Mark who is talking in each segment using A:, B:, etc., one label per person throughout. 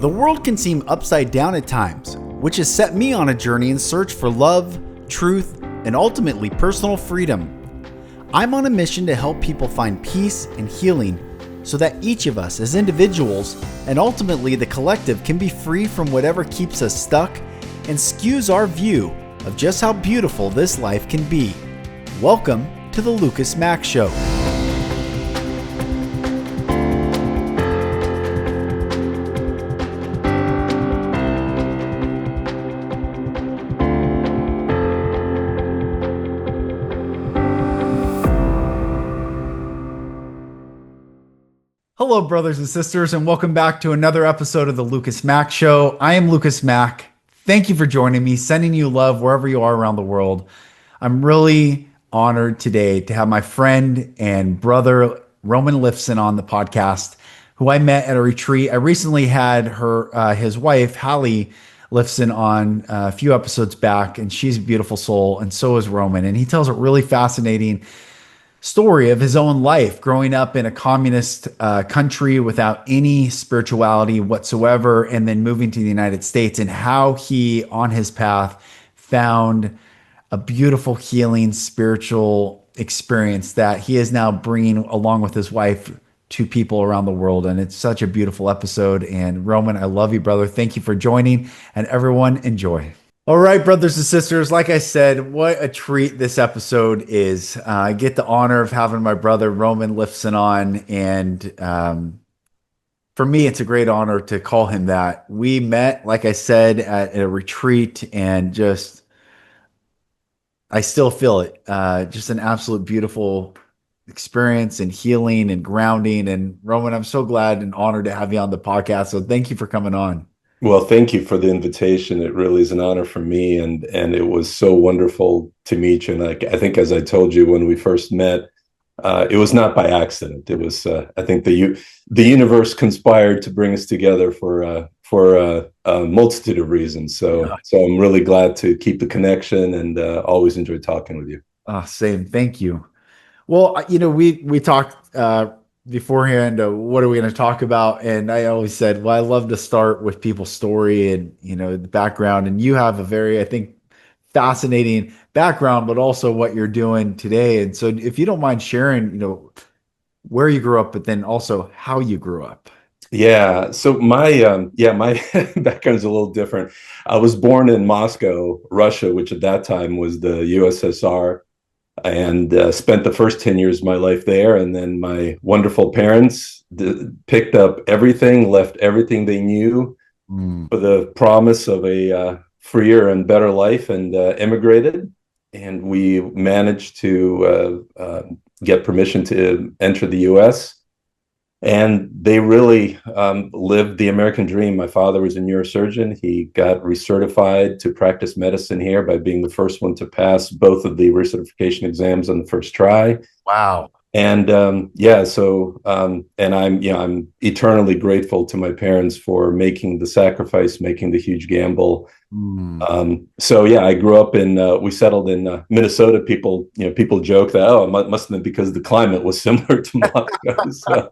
A: The world can seem upside down at times, which has set me on a journey in search for love, truth, and ultimately personal freedom. I'm on a mission to help people find peace and healing so that each of us as individuals and ultimately the collective can be free from whatever keeps us stuck and skews our view of just how beautiful this life can be. Welcome to the Mack Show. Hello, brothers and sisters, and welcome back to another episode of the Mack Show. I am Mack. Thank you for joining me, sending you love wherever you are around the world. I'm really honored today to have my friend and brother, Roman Lifson, on the podcast, who I met at a retreat. I recently had his wife, Hallie Lifson, on a few episodes back, and she's a beautiful soul, and so is Roman. And he tells a really fascinating story of his own life growing up in a communist country without any spirituality whatsoever, and then moving to the United States, and how he, on his path, found a beautiful healing spiritual experience that he is now bringing along with his wife to people around the world. And it's such a beautiful episode. And Roman, I love you, brother. Thank you for joining, and everyone enjoy. All right, brothers and sisters, like I said, what a treat this episode is. I get the honor of having my brother Roman Lifson on, and for me, it's a great honor to call him that. We met, like I said, at a retreat, and I still feel it. Just an absolute beautiful experience and healing and grounding. And Roman, I'm so glad and honored to have you on the podcast. So thank you for coming on.
B: Well, thank you for the invitation. It really is an honor for me, and it was so wonderful to meet you. And I think, as I told you when we first met, it was not by accident. It was, I think, the universe conspired to bring us together for a multitude of reasons. So I'm really glad to keep the connection, and always enjoy talking with you.
A: Same. Thank you. Well, we talked beforehand, what are we going to talk about? And I always said, well, I love to start with people's story and, the background. And you have a very, I think, fascinating background, but also what you're doing today. And so if you don't mind sharing, where you grew up, but then also how you grew up.
B: Yeah. So my background is a little different. I was born in Moscow, Russia, which at that time was the USSR, and spent the first 10 years of my life there. And then my wonderful parents picked up everything, left everything they knew for the promise of a freer and better life, and immigrated. And we managed to get permission to enter the U.S., and they really lived the American dream. My father was a neurosurgeon. He got recertified to practice medicine here by being the first one to pass both of the recertification exams on the first try.
A: Wow.
B: And and I'm eternally grateful to my parents for making the sacrifice, making the huge gamble. I grew up we settled in Minnesota. People joke that, it must have been because the climate was similar to Moscow. So,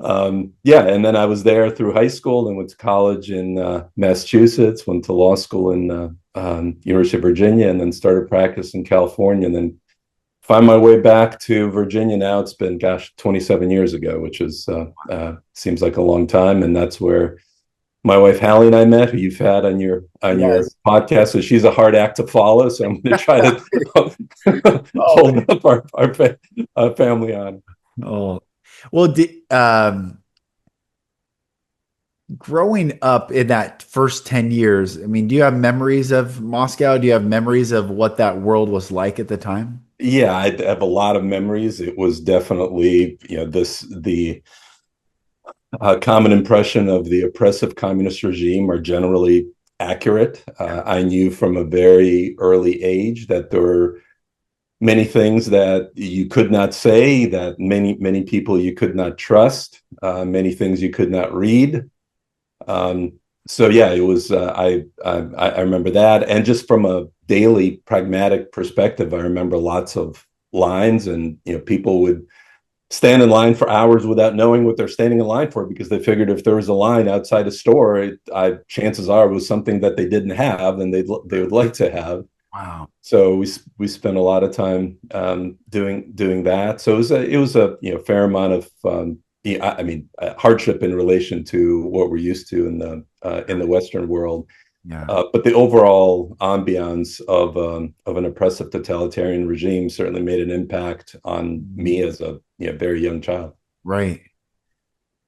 B: and then I was there through high school, and went to college in Massachusetts, went to law school in University of Virginia, and then started practice in California, and then find my way back to Virginia. Now it's been, 27 years ago, which is seems like a long time. And that's where my wife Hallie and I met, who you've had on your podcast. So she's a hard act to follow. So I'm going to try to hold up our family on.
A: Oh, well, growing up in that first 10 years, I mean, do you have memories of Moscow? Do you have memories of what that world was like at the time?
B: Yeah, I have a lot of memories. It was definitely, the common impression of the oppressive communist regime are generally accurate. I knew from a very early age that there were many things that you could not say, that many people you could not trust, many things you could not read. It was. I remember that, and just from a daily pragmatic perspective, I remember lots of lines, and people would stand in line for hours without knowing what they're standing in line for, because they figured if there was a line outside a store, chances are it was something that they didn't have and they would like to have.
A: Wow.
B: So we spent a lot of time doing that. So it was a fair amount of yeah, I mean hardship in relation to what we're used to in the Western world.
A: Yeah.
B: But the overall ambiance of an oppressive totalitarian regime certainly made an impact on me as a very young child.
A: Right.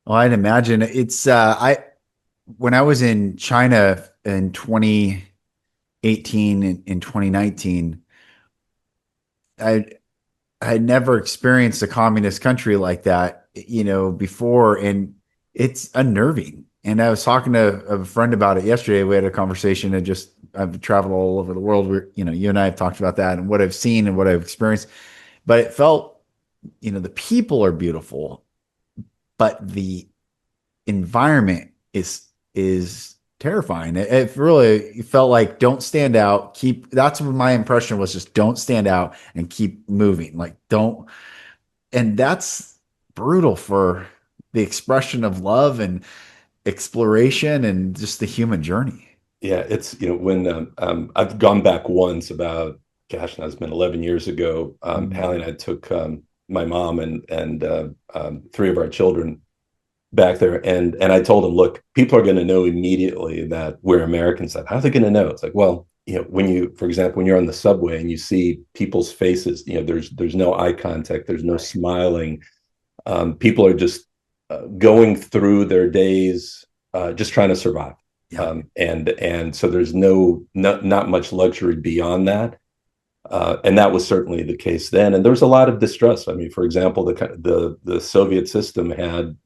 A: Well, I'd imagine it's I when I was in China in 2018 and in 2019, I I had never experienced a communist country like that, before, and it's unnerving. And I was talking to a friend about it yesterday. We had a conversation, and just I've traveled all over the world. You and I have talked about that and what I've seen and what I've experienced. But it felt, the people are beautiful, but the environment is terrifying. It really felt like don't stand out. That's what my impression was, just don't stand out and keep moving. Like don't, and that's brutal for the expression of love and exploration and just the human journey.
B: Yeah, it's when I've gone back once about, gosh, now it's been 11 years ago.
A: Mm.
B: Hallie and I took my mom and three of our children back there, and I told them, look, people are going to know immediately that we're Americans. How are they going to know? It's like, well, when you, for example, when you're on the subway and you see people's faces, there's no eye contact, there's no smiling. People are just going through their days, just trying to survive.
A: Yeah.
B: And so there's not much luxury beyond that. And that was certainly the case then. And there was a lot of distrust. I mean, for example, the Soviet system had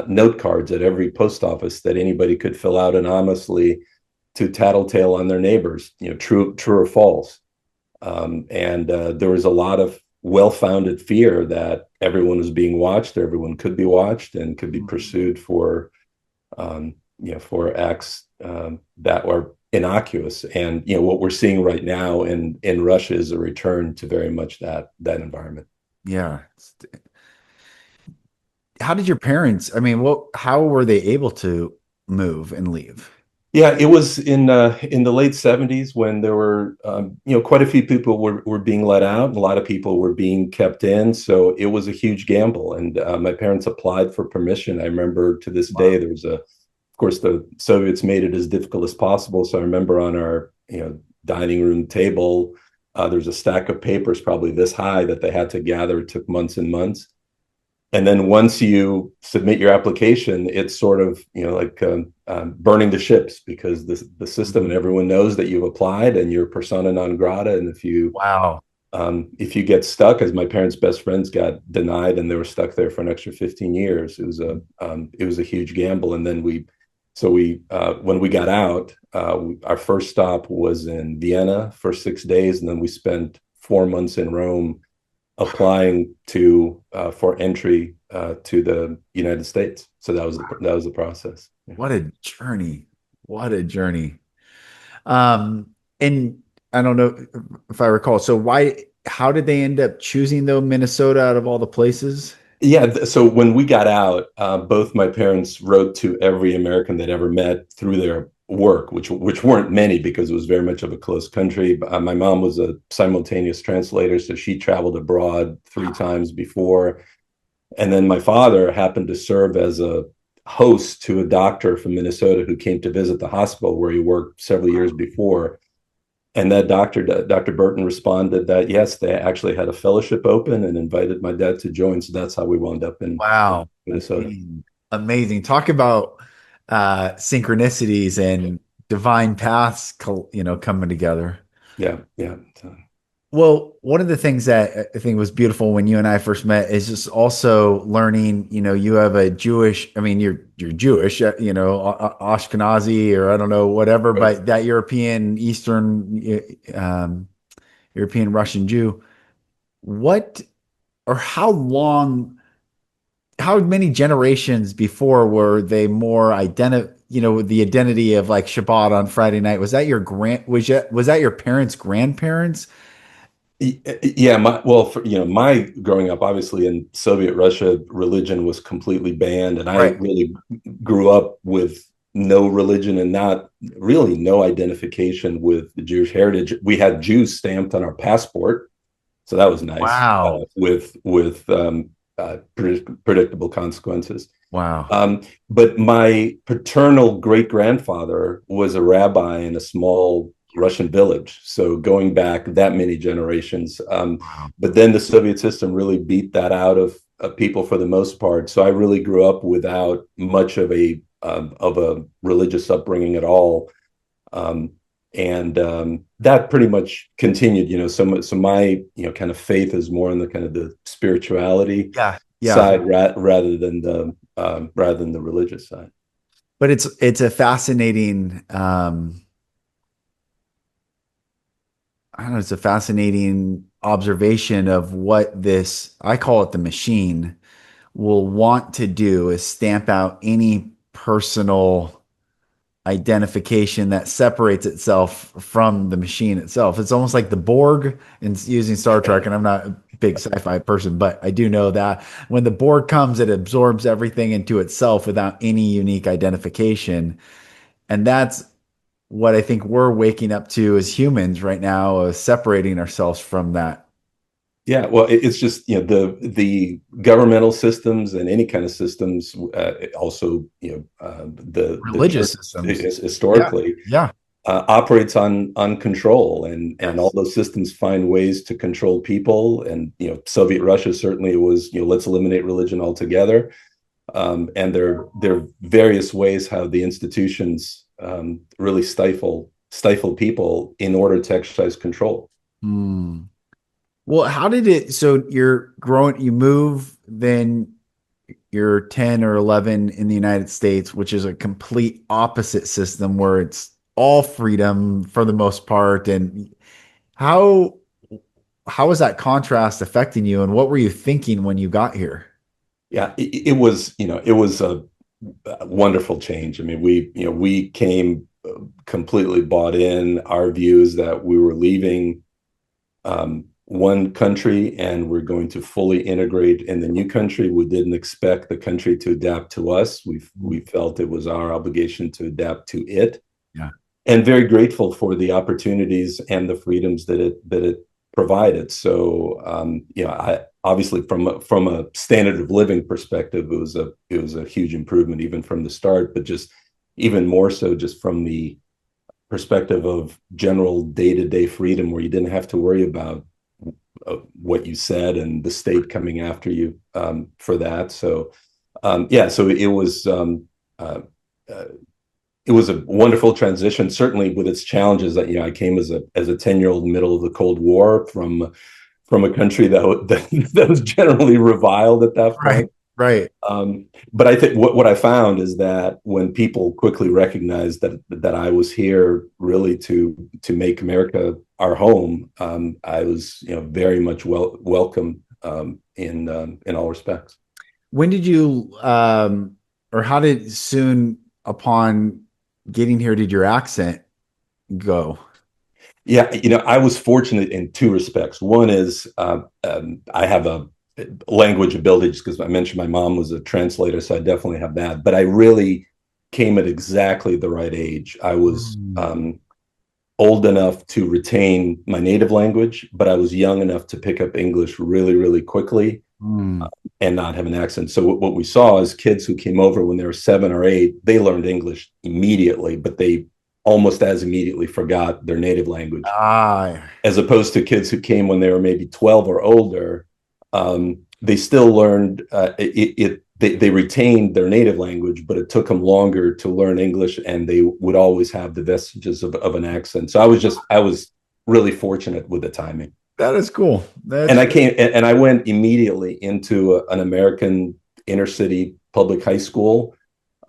B: note cards at every post office that anybody could fill out anonymously to tattletale on their neighbors, true or false. And there was a lot of well-founded fear that everyone was being watched, everyone could be watched, and could be pursued for acts that are innocuous. And what we're seeing right now in Russia is a return to very much that environment.
A: Yeah. How did your parents, I mean, how were they able to move and leave?
B: Yeah, it was in the late 70s when there were quite a few people were being let out, and a lot of people were being kept in. So it was a huge gamble, and my parents applied for permission. I remember to this day there was of course, the Soviets made it as difficult as possible. So I remember on our dining room table there's a stack of papers probably this high that they had to gather. It took months and months. And then once you submit your application, it's sort of like burning the ships, because the system and everyone knows that you've applied and you're persona non grata. And
A: Wow.
B: if you get stuck, as my parents' best friends got denied and they were stuck there for an extra 15 years, it was a huge gamble. And then when we got out, our first stop was in Vienna for 6 days, and then we spent 4 months in Rome applying for entry to the United States. So that was the process.
A: What a journey. What a journey. And I don't know if I recall. So how did they end up choosing though Minnesota out of all the places?
B: Yeah. So when we got out, both my parents wrote to every American they'd ever met through their work, which weren't many because it was very much of a closed country. My mom was a simultaneous translator, so she traveled abroad 3 times before. And then my father happened to serve as a host to a doctor from Minnesota who came to visit the hospital where he worked several years before. And that Dr. Burton, responded that yes, they actually had a fellowship open and invited my dad to join. So that's how we wound up in
A: Wow.
B: Minnesota.
A: Amazing. Talk about synchronicities and divine paths, coming together.
B: Yeah, yeah. So,
A: Well, one of the things that I think was beautiful when you and I first met is just also learning, you have a Jewish, I mean, you're Jewish, Ashkenazi, or I don't know, whatever,
B: right.
A: but that European, um, European Russian Jew, what or how many generations before were they more the identity of like Shabbat on Friday night? Was that your parents' grandparents?
B: Yeah, my growing up, obviously in Soviet Russia, religion was completely banned, and I
A: Right.
B: really grew up with no religion and not really no identification with the Jewish heritage. We had Jews stamped on our passport, so that was nice,
A: Wow.
B: predictable consequences.
A: Wow.
B: Um, but my paternal great grandfather was a rabbi in a small Russian village. So going back that many generations.
A: Wow.
B: But then the Soviet system really beat that out of people for the most part. So I really grew up without much of a religious upbringing at all. Um, and that pretty much continued, so my kind of faith is more in the kind of the spirituality
A: Yeah. Yeah.
B: side rather than the religious side.
A: But it's a fascinating I don't know, it's a fascinating observation of what this, I call it the machine, will want to do is stamp out any personal identification that separates itself from the machine itself. It's almost like the Borg in using Star Trek, and I'm not a big sci-fi person, but I do know that when the Borg comes, it absorbs everything into itself without any unique identification. And that's what I think we're waking up to as humans right now, separating ourselves from that
B: Yeah, well, it's just the governmental systems and any kind of systems, also the
A: religious
B: church
A: systems. Yeah.
B: historically
A: Yeah.
B: operates on control, and all
A: Yes.
B: those systems find ways to control people. And Soviet Russia, certainly it was, let's eliminate religion altogether. And there are various ways how the institutions really stifle people in order to exercise control.
A: Hmm. Well, how did it? So you're growing, you move, then you're 10 or 11 in the United States, which is a complete opposite system where it's all freedom for the most part. And how how is that contrast affecting you? And what were you thinking when you got here?
B: Yeah, it was a wonderful change. I mean, we came completely bought in. Our views that we were leaving one country and we're going to fully integrate in the new country. We didn't expect the country to adapt to us. We felt it was our obligation to adapt to it,
A: Yeah.
B: and very grateful for the opportunities and the freedoms that it provided. So I obviously from a standard of living perspective, it was a huge improvement even from the start, but just even more so just from the perspective of general day-to-day freedom, where you didn't have to worry about what you said and the state coming after you for that. So yeah, so uh, uh, it was a wonderful transition, certainly with its challenges. That I came as a 10-year-old, middle of the Cold War, from a country that was generally reviled at that
A: Right.
B: point.
A: Right.
B: But I think what I found is that when people quickly recognized that I was here really to make America our home, I was very much welcome in all respects.
A: When did you, or how did soon upon getting here did your accent go?
B: Yeah, I was fortunate in two respects. One is I have a language ability, just because I mentioned my mom was a translator, so I definitely have that. But I really came at exactly the right age. I was
A: Mm.
B: old enough to retain my native language, but I was young enough to pick up English really, really quickly
A: Mm.
B: and not have an accent. So what we saw is kids who came over when they were 7 or 8, they learned English immediately, but they almost as immediately forgot their native language,
A: Ah,
B: as opposed to kids who came when they were maybe 12 or older. They still learned they retained their native language, but it took them longer to learn English, and they would always have the vestiges of an accent. So I was really fortunate with the timing.
A: that is cool.
B: And
A: That's
B: I came and I went immediately into an American inner city public high school,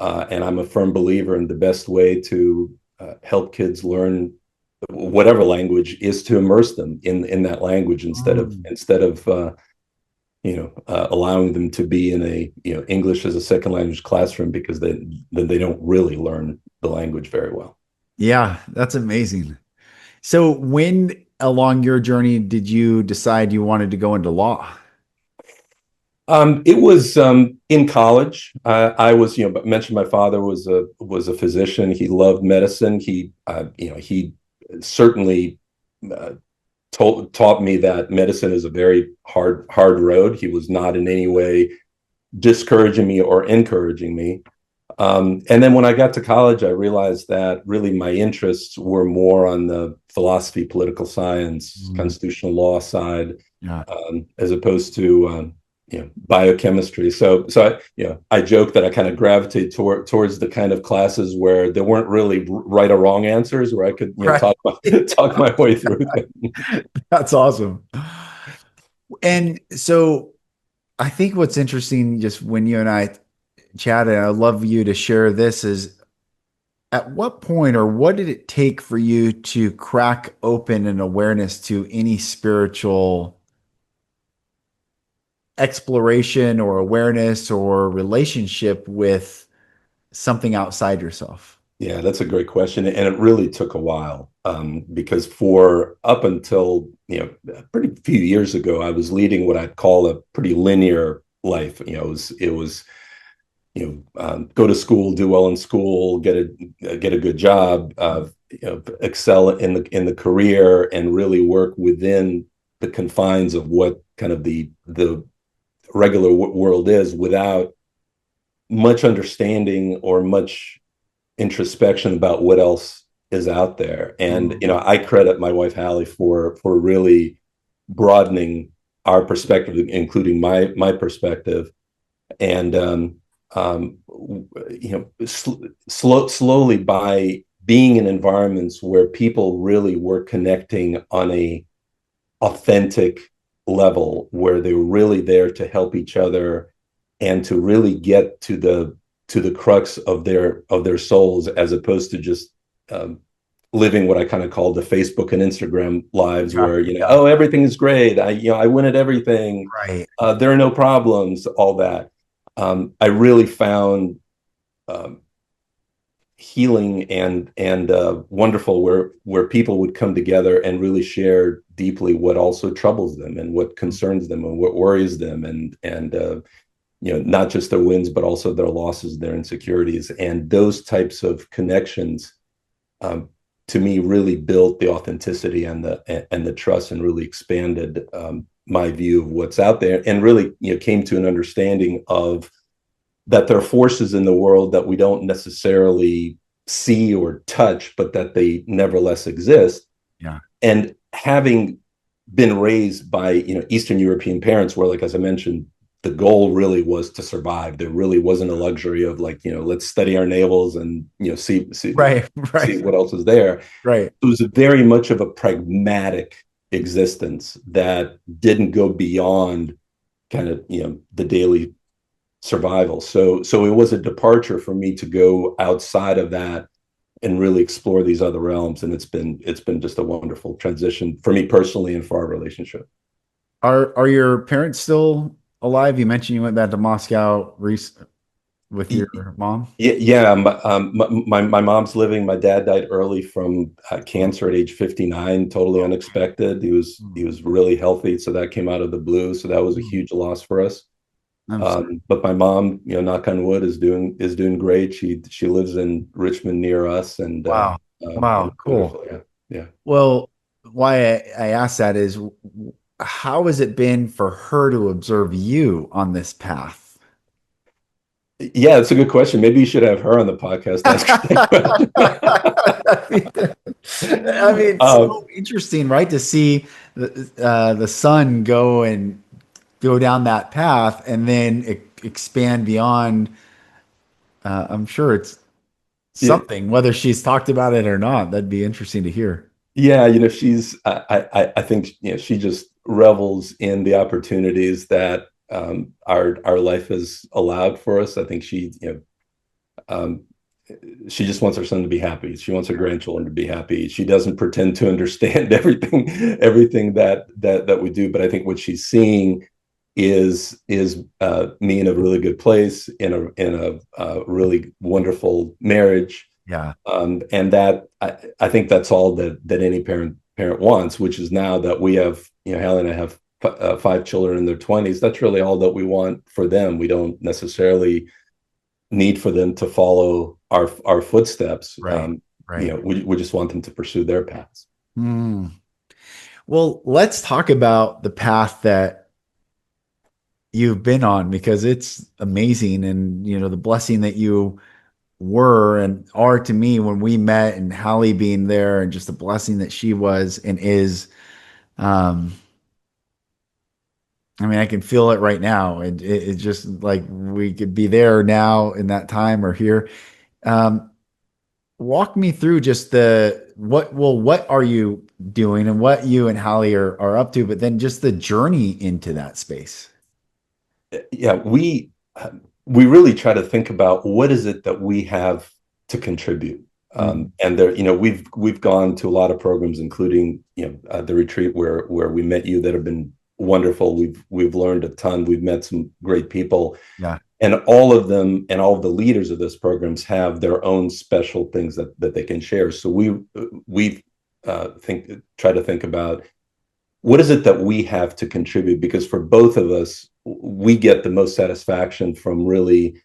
B: and I'm a firm believer in the best way to help kids learn whatever language is to immerse them in that language,
A: mm.
B: instead of allowing them to be in a English as a second language classroom, because then they don't really learn the language very well.
A: Yeah, that's amazing. So when along your journey did you decide you wanted to go into law?
B: It was in college. I was, mentioned my father was a physician. He loved medicine. He certainly uh, taught me that medicine is a very hard road. He was not in any way discouraging me or encouraging me. And then when I got to college, I realized that really my interests were more on the philosophy, political science,
A: Mm,
B: constitutional law side,
A: yeah.
B: as opposed to biochemistry. I joke that I kind of gravitate towards the kind of classes where there weren't really right or wrong answers, where I could
A: Right.
B: talk my way through things.
A: That's awesome. And so I think what's interesting, just when you and I chatted, I'd love you to share this, is at what point or what did it take for you to crack open an awareness to any spiritual exploration or awareness or relationship with something outside yourself?
B: Yeah, that's a great question, and it really took a while because for up until a pretty few years ago, I was leading what I'd call a pretty linear life. It was go to school, do well in school, get a good job, excel in the career, and really work within the confines of what kind of the regular world is, without much understanding or much introspection about what else is out there. And
A: Mm.
B: I credit my wife Hallie for really broadening our perspective, including my perspective. And slowly, by being in environments where people really were connecting on a authentic level, where they were really there to help each other and to really get to the crux of their souls, as opposed to just um, living what I kind of call the Facebook and Instagram lives,
A: Yeah,
B: where
A: yeah,
B: oh, everything is great. I win at everything.
A: right.
B: There are no problems. All that. I really found um, healing and wonderful where people would come together and really share deeply what also troubles them and what concerns them and what worries them, and not just their wins but also their losses, their insecurities, and those types of connections um, to me really built the authenticity and the trust, and really expanded my view of what's out there, and really came to an understanding of that there are forces in the world that we don't necessarily see or touch, but that they nevertheless exist.
A: Yeah.
B: And having been raised by Eastern European parents, where, like, as I mentioned, the goal really was to survive. There really wasn't a luxury of, like, let's study our navels and
A: Right,
B: see
A: right,
B: what else is there.
A: right.
B: It was very much of a pragmatic existence that didn't go beyond kind of the daily survival. So it was a departure for me to go outside of that and really explore these other realms. And it's been just a wonderful transition for me personally and for our relationship.
A: Are your parents still alive? You mentioned you went back to Moscow with your mom.
B: Yeah. My mom's living. My dad died early from cancer at age 59, totally unexpected. He was really healthy, so that came out of the blue. So that was a
A: Mm.
B: huge loss for us.
A: I'm sorry.
B: But my mom, knock on wood, is doing great. She lives in Richmond near us,
A: Wow.
B: and
A: Wow.
B: it's
A: Cool.
B: wonderful. Yeah, yeah,
A: Well, why I asked that is how has it been for her to observe you on this path?
B: yeah. It's a good question. Maybe you should have her on the podcast. Ask her that
A: I mean,
B: question.
A: it's so interesting, right? To see the son go down that path and then expand beyond. I'm sure it's
B: Yeah,
A: something, whether she's talked about it or not. That'd be interesting to hear.
B: yeah. She's. I think she just revels in the opportunities that our life has allowed for us. I think um, she just wants her son to be happy. She wants her grandchildren to be happy. She doesn't pretend to understand everything that we do. But I think what she's seeing is me in a really good place, in a really wonderful marriage,
A: Yeah.
B: and that I think that's all that any parent parent wants, which is now that we have, Hallie and I have 5 children in their 20s. That's really all that we want for them. We don't necessarily need for them to follow our footsteps.
A: Right. Right.
B: We just want them to pursue their paths.
A: Hmm. Well, let's talk about the path that you've been on because it's amazing, and the blessing that you were and are to me when we met, and Hallie being there, and just the blessing that she was and is. Um, I mean, I can feel it right now. It's just like we could be there now in that time or here. Um, Walk me through just what are you doing and what you and Hallie are up to, but then just the journey into that space.
B: Yeah, we really try to think about what is it that we have to contribute.
A: Mm,
B: And there, we've gone to a lot of programs, including the retreat where we met you, that have been wonderful. We've learned a ton. We've met some great people,
A: yeah.
B: and all of them and all of the leaders of those programs have their own special things that they can share. So we try to think about what is it that we have to contribute, because for both of us, we get the most satisfaction from really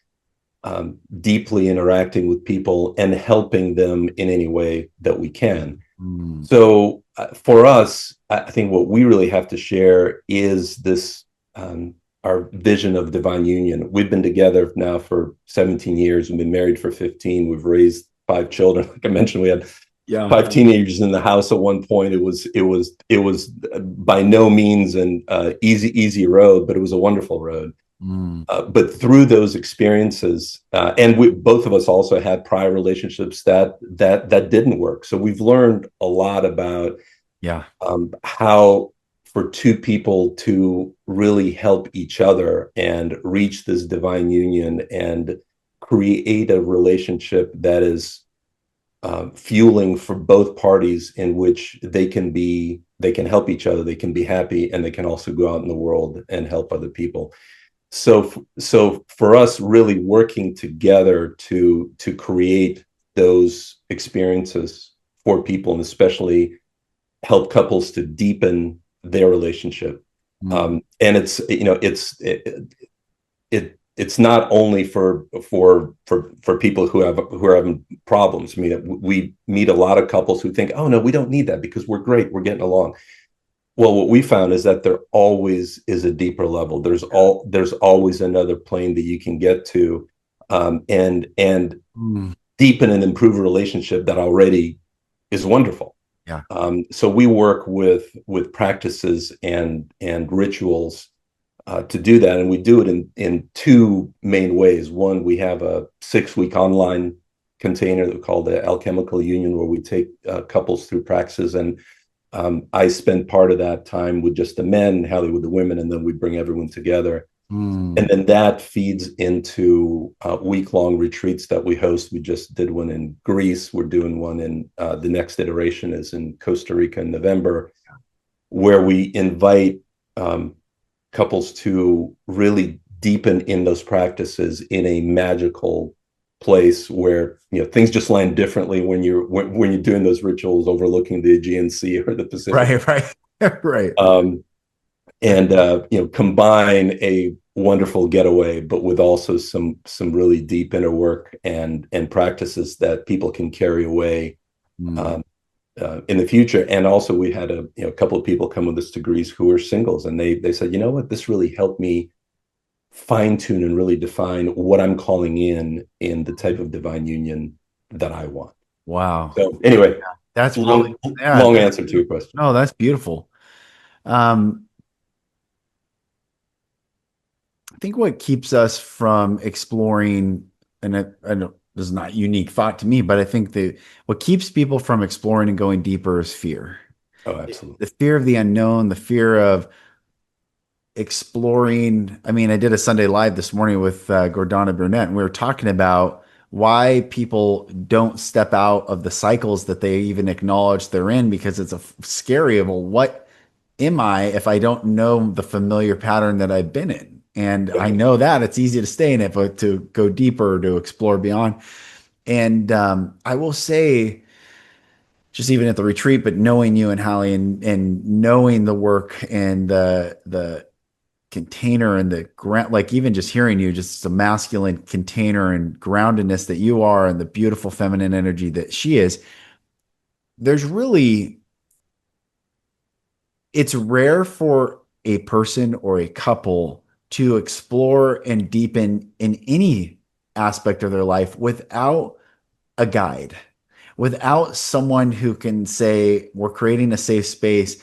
B: deeply interacting with people and helping them in any way that we can.
A: Mm,
B: So for us, I think what we really have to share is this, our vision of divine union. We've been together now for 17 years. We've been married for 15. We've raised 5 children. Like I mentioned, we had
A: yeah.
B: 5 teenagers in the house at one point. It was by no means an easy road, but it was a wonderful road.
A: Mm,
B: But through those experiences, and we both of us also had prior relationships that didn't work. So we've learned a lot about
A: yeah.
B: how for two people to really help each other and reach this divine union and create a relationship that is fueling for both parties, in which they can help each other, they can be happy, and they can also go out in the world and help other people. So for us, really working together to create those experiences for people, and especially help couples to deepen their relationship.
A: Mm,
B: And it's not only for people who are having problems. I mean, we meet a lot of couples who think, oh no, we don't need that because we're great, we're getting along. Well, what we found is that there always is a deeper level. There's always another plane that you can get to, and
A: mm,
B: deepen and improve a relationship that already is wonderful.
A: yeah.
B: So we work with practices and rituals to do that, and we do it in two main ways. One, we have a 6-week online container called the Alchemical Union, where we take couples through practices, and I spend part of that time with just the men, Hallie with the women, and then we bring everyone together. And
A: Mm,
B: then that feeds into week-long retreats that we host. We just did one in Greece. We're doing one in the next iteration is in Costa Rica in November, where we invite couples to really deepen in those practices in a magical place where things just land differently when you're doing those rituals overlooking the Aegean Sea or the Pacific.
A: right. Right. Right.
B: Um, and combine a wonderful getaway, but with also some really deep inner work and practices that people can carry away
A: Mm,
B: um, in the future. And also, we had a couple of people come with us to Greece who are singles, and they said, you know what, this really helped me fine tune and really define what I'm calling in the type of divine union that I want.
A: wow.
B: So anyway,
A: That's really,
B: long
A: yeah.
B: long answer to your question.
A: No, that's beautiful. Um, I think what keeps us from exploring, and I know this is not unique thought to me, but I think that what keeps people from exploring and going deeper is fear.
B: Oh, absolutely.
A: The fear of the unknown, the fear of exploring. I mean, I did a Sunday live this morning with Gordana Burnett, and we were talking about why people don't step out of the cycles that they even acknowledge they're in, because it's a scary of, well, what am I if I don't know the familiar pattern that I've been in? And I know that it's easy to stay in it, but to go deeper, to explore beyond. And I will say, just even at the retreat, but knowing you and Hallie and knowing the work and the container and the ground, like even just hearing you, just the masculine container and groundedness that you are and the beautiful feminine energy that she is, there's really, it's rare for a person or a couple to explore and deepen in any aspect of their life without a guide, without someone who can say, we're creating a safe space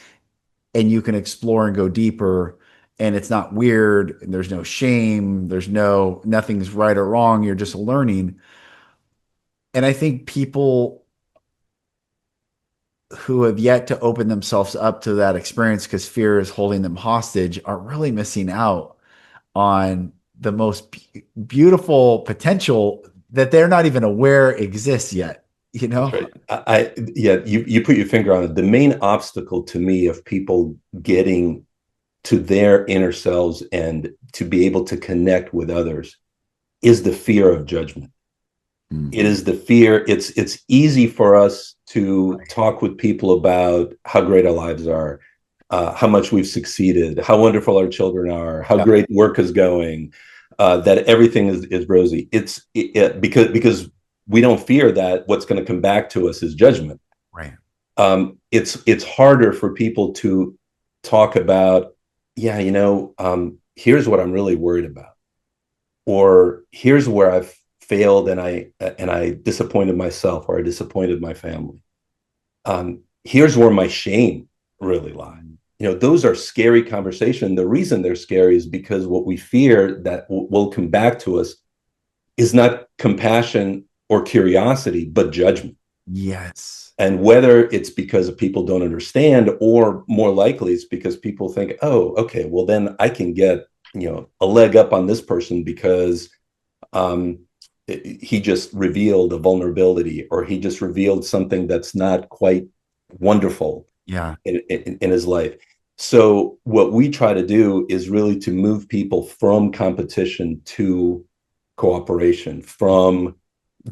A: and you can explore and go deeper. And it's not weird. And there's no shame. Nothing's right or wrong. You're just learning. And I think people who have yet to open themselves up to that experience because fear is holding them hostage are really missing out on the most beautiful potential that they're not even aware exists yet, you
B: That's
A: know?
B: right. Yeah, you put your finger on it. The main obstacle to me of people getting to their inner selves and to be able to connect with others is the fear of judgment. It
A: Mm.
B: is the fear. It's easy for us to talk with people about how great our lives are, how much we've succeeded, how wonderful our children are, how
A: Yeah.
B: great work is going, that everything is rosy. Because we don't fear that what's going to come back to us is judgment.
A: Right.
B: It's harder for people to talk about, yeah, here's what I'm really worried about, or here's where I've failed and I disappointed myself or I disappointed my family. Here's where my shame really lies. Those are scary conversations. The reason they're scary is because what we fear that will come back to us is not compassion or curiosity, but judgment.
A: Yes.
B: And whether it's because people don't understand, or more likely it's because people think, oh, okay, well then I can get a leg up on this person because um, he just revealed a vulnerability, or he just revealed something that's not quite wonderful
A: Yeah.
B: in his life. So what we try to do is really to move people from competition to cooperation, from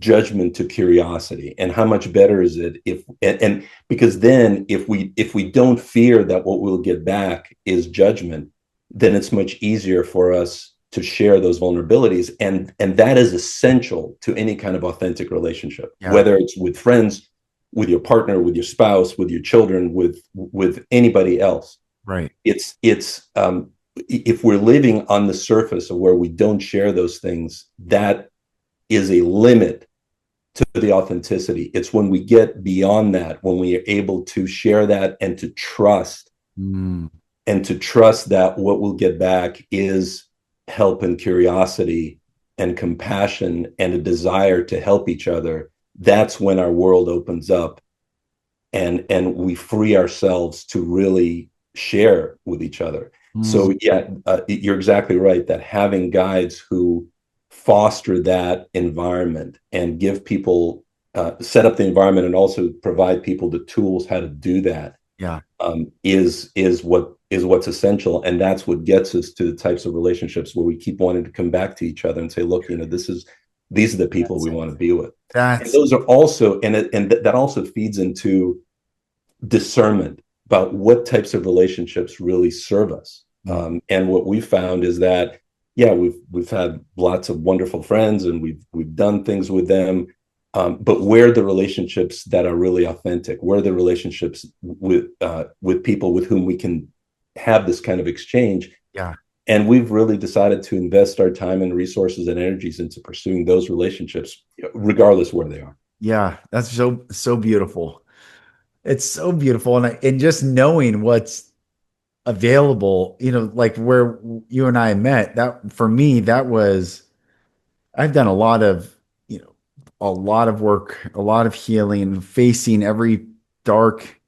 B: judgment to curiosity. And how much better is it if and because then if we don't fear that what we'll get back is judgment, then it's much easier for us to share those vulnerabilities, and that is essential to any kind of authentic relationship,
A: Yeah.
B: whether it's with friends, with your partner, with your spouse, with your children, with anybody else.
A: Right.
B: It's if we're living on the surface of where we don't share those things, that is a limit to the authenticity. It's when we get beyond that, when we are able to share that
A: Mm.
B: and to trust that what we'll get back is help and curiosity and compassion and a desire to help each other. That's when our world opens up, and we free ourselves to really share with each other.
A: Mm.
B: So yeah, you're exactly right that having guides who foster that environment and give people set up the environment and also provide people the tools how to do that,
A: Yeah.
B: is what's essential, and that's what gets us to the types of relationships where we keep wanting to come back to each other and say, look, these are the people
A: That's
B: we
A: it.
B: want to be with. And
A: That's
B: those are also, and that also feeds into discernment about what types of relationships really serve us.
A: mm.
B: And what we found is that, yeah, we've had lots of wonderful friends and we've done things with them, but where the relationships that are really authentic, where the relationships with people with whom we can have this kind of exchange.
A: Yeah.
B: And we've really decided to invest our time and resources and energies into pursuing those relationships, regardless where they are.
A: Yeah. That's so beautiful. It's so beautiful. And just knowing what's available, like where you and I met, that for me, that was, I've done you know, a lot of work, a lot of healing, facing every dark,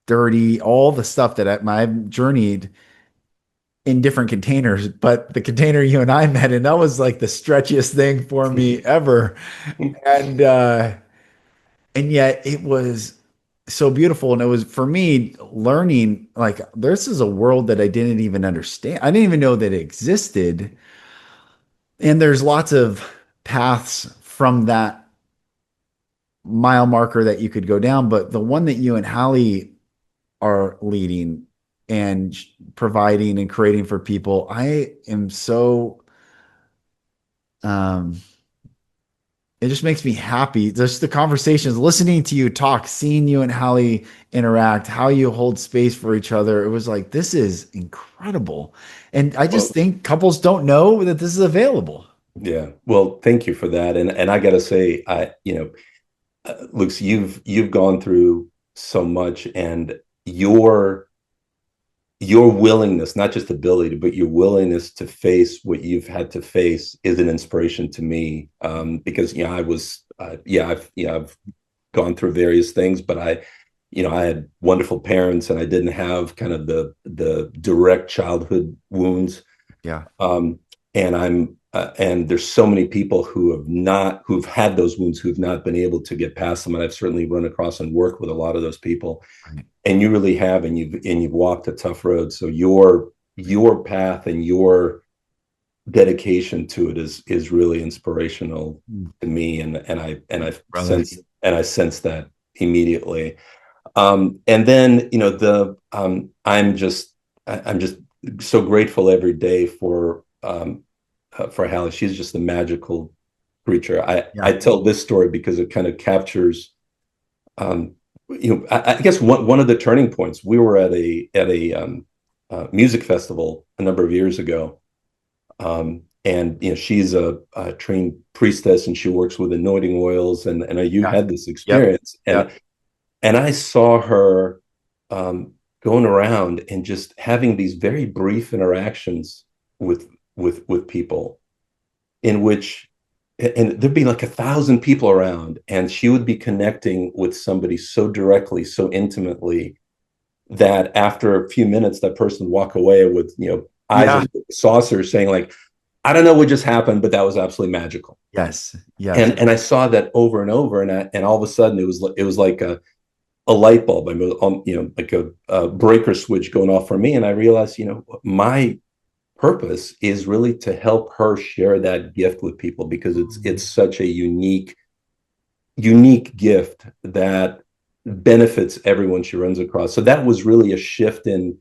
A: dirty, all the stuff that I've journeyed in different containers, but the container you and I met in, that was like the stretchiest thing for me ever. And, and yet it was so beautiful. And it was for me learning like this is a world that I didn't even understand. I didn't even know that it existed. And there's lots of paths from that mile marker that you could go down, but the one that you and Hallie are leading and providing and creating for people, I am so um it just makes me happy. Just the conversations, listening to you talk, seeing you and Hallie interact, how you hold space for each other. It was like, this is incredible. And I just
B: Well,
A: think couples don't know that this is available.
B: yeah. Well, thank you for that. And I got to say, Luke, you've gone through so much, and your your willingness, not just ability, but your willingness to face what you've had to face is an inspiration to me. Because I've gone through various things, but I had wonderful parents, and I didn't have kind of the direct childhood wounds.
A: Yeah.
B: Um, and there's so many people who've had those wounds, who've not been able to get past them, and I've certainly run across and worked with a lot of those people.
A: Right.
B: And you really have, and you've walked a tough road. So your path and your dedication to it is really inspirational to me,
A: Brother.
B: I sense that immediately. And then I'm just so grateful every day for Hallie. She's just a magical creature. I
A: Yeah.
B: tell this story because it kind of captures, I guess one of the turning points. We were at a music festival a number of years ago, and she's a trained priestess, and she works with anointing oils, and you
A: Yeah.
B: had this
A: Yep.
B: experience, and
A: Yep.
B: and I saw her going around and just having these very brief interactions with with people, in which, and there'd be like 1,000 people around, and she would be connecting with somebody so directly, so intimately, that after a few minutes, that person would walk away with eyes
A: Yeah.
B: as saucers, saying like, I don't know what just happened, but that was absolutely magical.
A: Yes. Yes.
B: And I saw that over and over, and all of a sudden it was like a light bulb, like a breaker switch going off for me, and I realized, my purpose is really to help her share that gift with people, because it's such a unique gift that benefits everyone she runs across. So that was really a shift in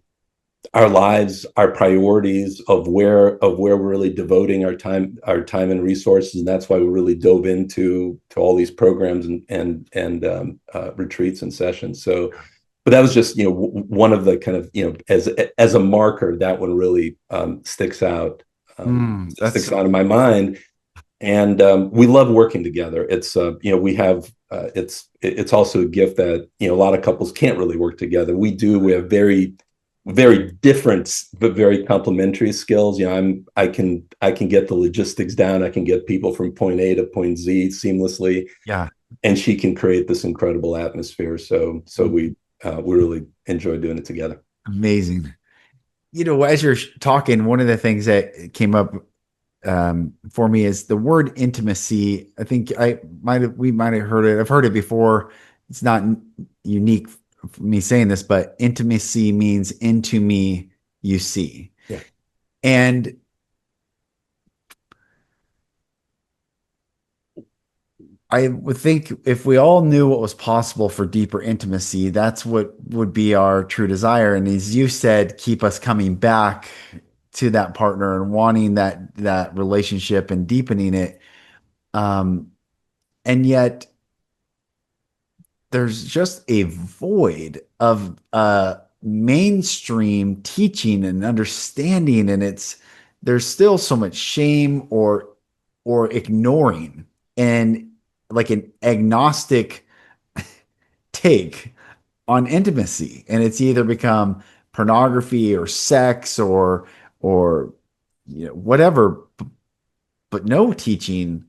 B: our lives, our priorities of where we're really devoting our time and resources, and that's why we really dove into all these programs and retreats and sessions. So, but that was just one of the kind of as a marker, that one really
A: That's
B: sticks out in my mind. And we love working together. It's we have it's also a gift that a lot of couples can't really work together. We have very different but very complementary skills. I can get the logistics down. I can get people from point A to point Z seamlessly,
A: yeah.
B: and she can create this incredible atmosphere. So we really enjoy doing it together.
A: Amazing. As you're talking, one of the things that came up for me is the word intimacy. I think we might have heard it. I've heard it before. It's not unique for me saying this, but intimacy means into me you see.
B: Yeah.
A: And I would think if we all knew what was possible for deeper intimacy, that's what would be our true desire. And as you said, keep us coming back to that partner and wanting that relationship and deepening it. And yet there's just a void of mainstream teaching and understanding, and there's still so much shame or ignoring and like an agnostic take on intimacy, and it's either become pornography or sex or whatever, but no teaching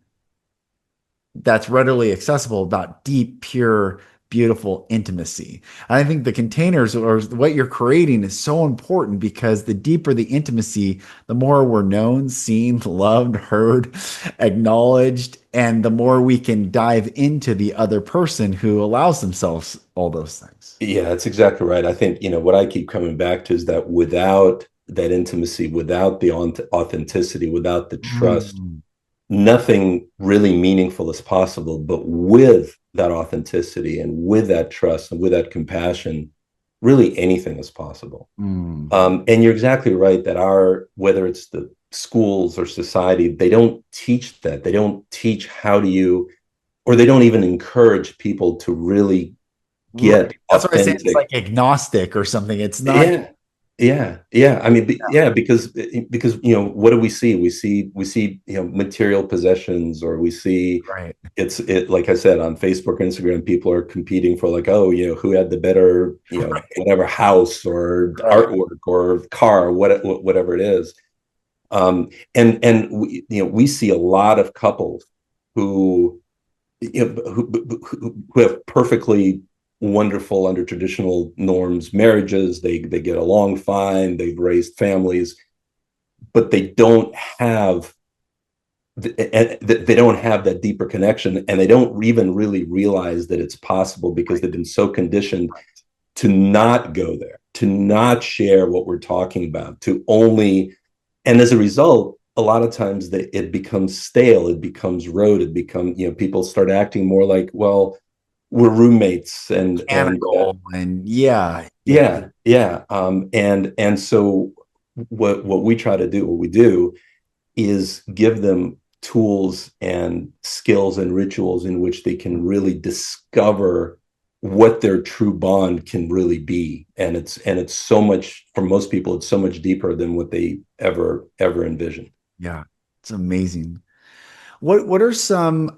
A: that's readily accessible about deep, pure, beautiful intimacy. And I think the containers or what you're creating is so important, because the deeper the intimacy, the more we're known, seen, loved, heard, acknowledged, and the more we can dive into the other person who allows themselves all those things.
B: Yeah, that's exactly right. I think, what I keep coming back to is that without that intimacy, without the authenticity, without the trust,
A: Mm.
B: nothing really meaningful is possible. But with that authenticity and with that trust and with that compassion, really anything is possible.
A: Mm.
B: And you're exactly right that whether it's the schools or society, they don't teach that. They don't teach or they don't even encourage people to really get
A: Right. That's what I say. It's
B: authentic.
A: like agnostic or something. It's not.
B: Yeah, yeah. I mean, yeah, because what do we see? We see material possessions, or we see
A: Right.
B: it like I said on Facebook or Instagram, people are competing for like, oh, who had the better,
A: Right.
B: whatever house or
A: Right.
B: artwork or car, whatever it is. And we see a lot of couples who who have perfectly wonderful under traditional norms marriages. They get along fine. They've raised families, but they don't have that deeper connection, and they don't even really realize that it's possible because they've been so conditioned to not go there, to not share what we're talking about, to only, and as a result, a lot of times it becomes stale, it becomes rote, people start acting more like, well, we're roommates,
A: Mechanical and yeah. Yeah.
B: and so what we try to do, what we do is give them tools and skills and rituals in which they can really discover what their true bond can really be. And it's so much, for most people, it's so much deeper than what they ever envisioned.
A: Yeah. It's amazing. What are some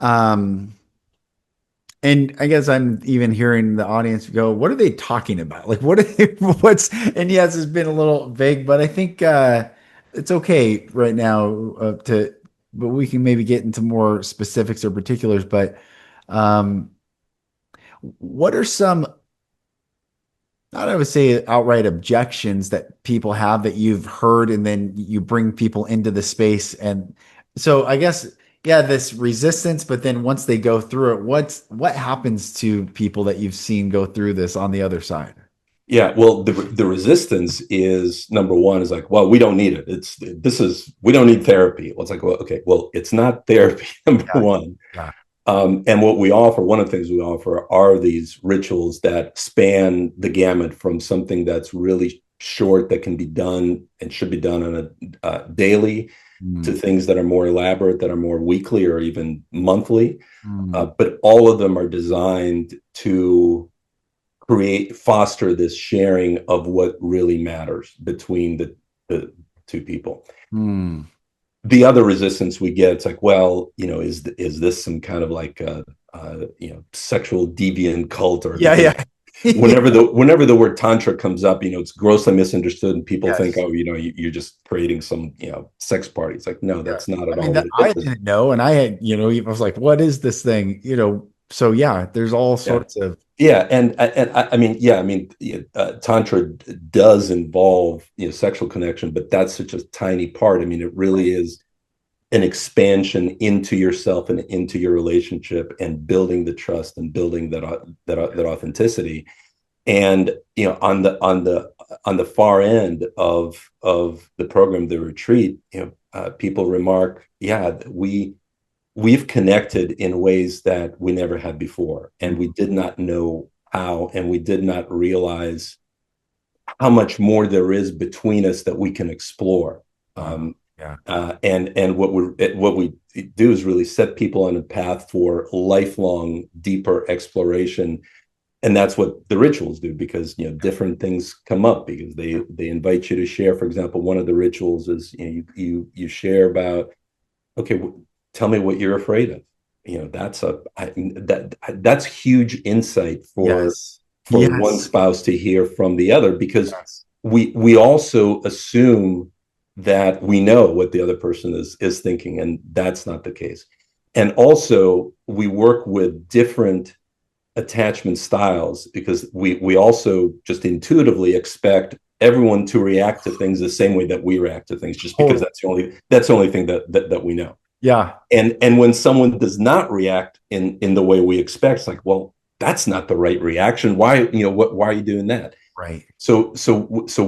A: and I guess I'm even hearing the audience go, what are they talking about? Like what are they, what's and yes, it's been a little vague, but I think it's okay right now to but we can maybe get into more specifics or particulars, but um what are some not I would say outright objections that people have that you've heard and then you bring people into the space and so I guess yeah this resistance but then once they go through it what happens to people that you've seen go through this on the other side.
B: Yeah, well, the resistance is, number one, is like, well, we don't need it. We don't need therapy. Well, it's like, well, okay, well, it's not therapy, number
A: Yeah,
B: one.
A: yeah,
B: And what we offer, one of the things we offer are these rituals that span the gamut from something that's really short that can be done and should be done on a daily, to
A: mm,
B: things that are more elaborate, that are more weekly or even monthly.
A: mm,
B: But all of them are designed to foster this sharing of what really matters between the two people.
A: mm.
B: The other resistance we get, it's like, well, is this some kind of like sexual deviant cult? Or
A: Yeah,
B: because
A: yeah. Yeah,
B: whenever the word tantra comes up, it's grossly misunderstood, and people think,
A: yes,
B: oh, you're just creating some sex party. It's like, no,
A: yeah.
B: that's not
A: I
B: at
A: mean
B: all
A: that
B: what
A: I
B: it is.
A: didn't know and I had I was like what is this thing so yeah there's all
B: Yeah.
A: sorts of
B: Yeah, and I mean, yeah, I mean, tantra does involve sexual connection, but that's such a tiny part. I mean, it really is an expansion into yourself and into your relationship, and building the trust and building that authenticity. And on the far end of the program, the retreat, people remark, yeah, we've connected in ways that we never had before, and we did not know how, and we did not realize how much more there is between us that we can explore.
A: wow.
B: Um,
A: Yeah.
B: and what we do is really set people on a path for lifelong, deeper exploration, and that's what the rituals do, because different things come up, because they invite you to share. For example, one of the rituals is you share about, okay, tell me what you're afraid of. That's huge insight
A: Yes.
B: for one
A: Yes.
B: spouse to hear from the other, because
A: Yes.
B: we also assume that we know what the other person is thinking, and that's not the case. And also, we work with different attachment styles, because we also just intuitively expect everyone to react to things the same way that we react to things, just because
A: Totally.
B: that's the only thing that we know.
A: Yeah.
B: And when someone does not react in the way we expect, it's like, well, that's not the right reaction. Why are you doing that?
A: Right.
B: So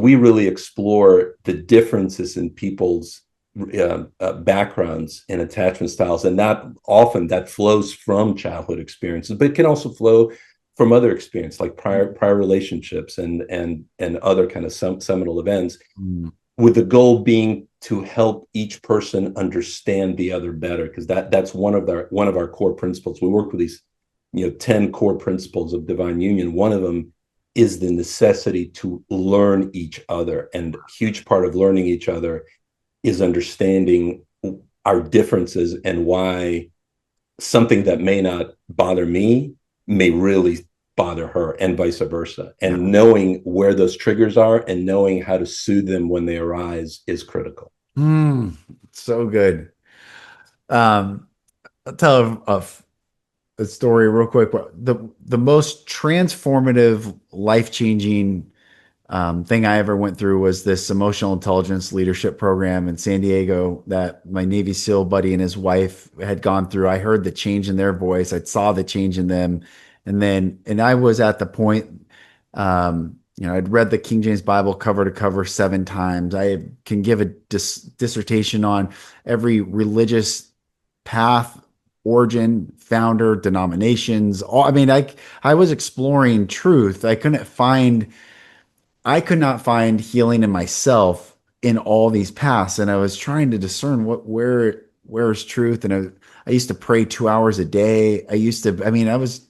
B: we really explore the differences in people's backgrounds and attachment styles, and that flows from childhood experiences, but it can also flow from other experience like prior relationships and other kind of seminal events,
A: Mm.
B: with the goal being to help each person understand the other better, because that's one of our core principles. We work with these 10 core principles of divine union. One of them is the necessity to learn each other, and a huge part of learning each other is understanding our differences and why something that may not bother me may really bother her, and vice versa.
A: Yeah.
B: And knowing where those triggers are and knowing how to soothe them when they arise is critical.
A: So good. I'll tell a story real quick. The most transformative, life-changing thing I ever went through was this emotional intelligence leadership program in San Diego that my Navy SEAL buddy and his wife had gone through. I heard the change in their voice. I saw the change in them. And I was at the point, I'd read the King James Bible cover to cover 7 times. I can give a dissertation on every religious path, origin, founder, denominations. I was exploring truth. I could not find healing in myself in all these paths, and I was trying to discern where's truth. And I used to pray 2 hours a day. I was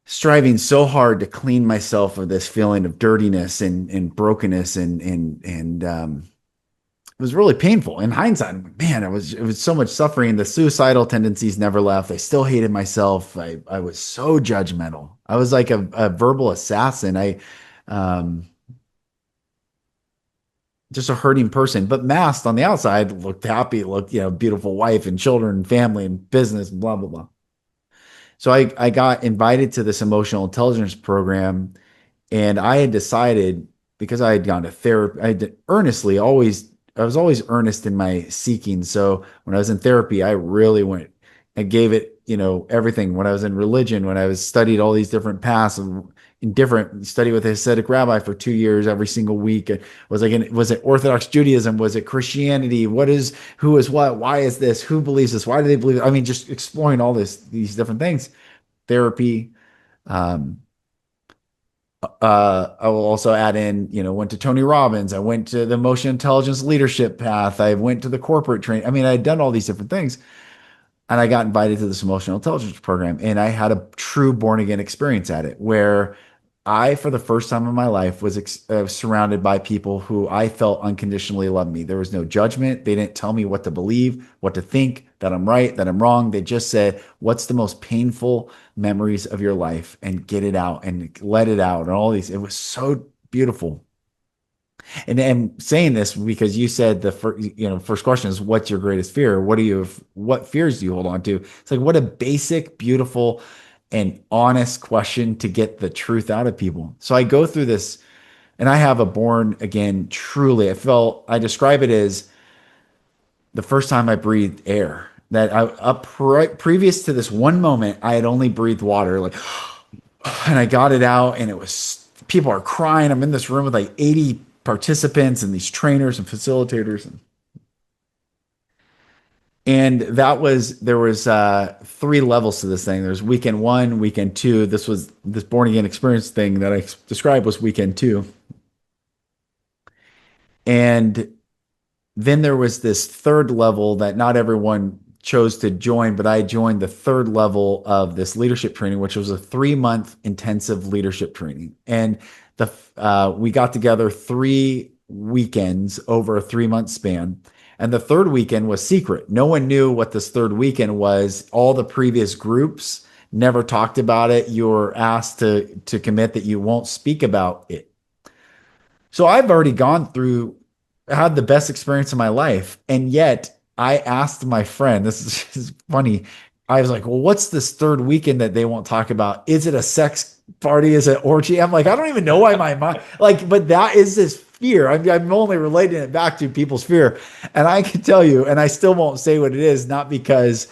A: striving so hard to clean myself of this feeling of dirtiness and brokenness, and it was really painful. In hindsight, man, it was so much suffering. The suicidal tendencies never left. I still hated myself. I was so judgmental. I was like a verbal assassin. Um, just a hurting person, but masked on the outside, looked happy, looked, beautiful wife and children and family and business, and blah, blah, blah. So I got invited to this emotional intelligence program, and I had decided, because I had gone to therapy, I was always earnest in my seeking. So when I was in therapy, I really went and gave it, everything. When I was in religion, when I was studied all these different paths and in different study with a Hasidic rabbi for 2 years every single week. Was it Orthodox Judaism? Was it Christianity? Who is what? Why is this? Who believes this? Why do they believe it? I mean, just exploring these different things. Therapy. Um, I will also add in, went to Tony Robbins. I went to the emotion intelligence leadership path. I went to the corporate training. I mean, I had done all these different things, and I got invited to this emotional intelligence program, and I had a true born again experience at it, where I, for the first time in my life, was surrounded by people who I felt unconditionally loved me. There was no judgment. They didn't tell me what to believe, what to think, that I'm right, that I'm wrong. They just said, "What's the most painful memories of your life, and get it out and let it out." And all these, it was so beautiful. And I'm saying this because you said first question is, what's your greatest fear? What fears do you hold on to? It's like, what a basic, beautiful, and honest question to get the truth out of people. So I go through this, and I have a born again, truly, I describe it as the first time I breathed air. Previous to this one moment, I had only breathed water, like, and I got it out, and people are crying. I'm in this room with like 80 participants and these trainers and facilitators. And there was 3 levels to this thing. There's weekend 1, weekend 2. This born again experience thing that I described was weekend 2. And then there was this third level that not everyone chose to join, but I joined the third level of this leadership training, which was a 3-month intensive leadership training. And we got together 3 weekends over a 3-month span. And the third weekend was secret. No one knew what this third weekend was. All the previous groups never talked about it. You were asked to commit that you won't speak about it. So I've already had the best experience of my life. And yet I asked my friend, this is funny. I was like, well, what's this third weekend that they won't talk about? Is it a sex party? Is it orgy? I'm like, I don't even know why my mind, but that is this fear. I'm only relating it back to people's fear. And I can tell you, and I still won't say what it is, not because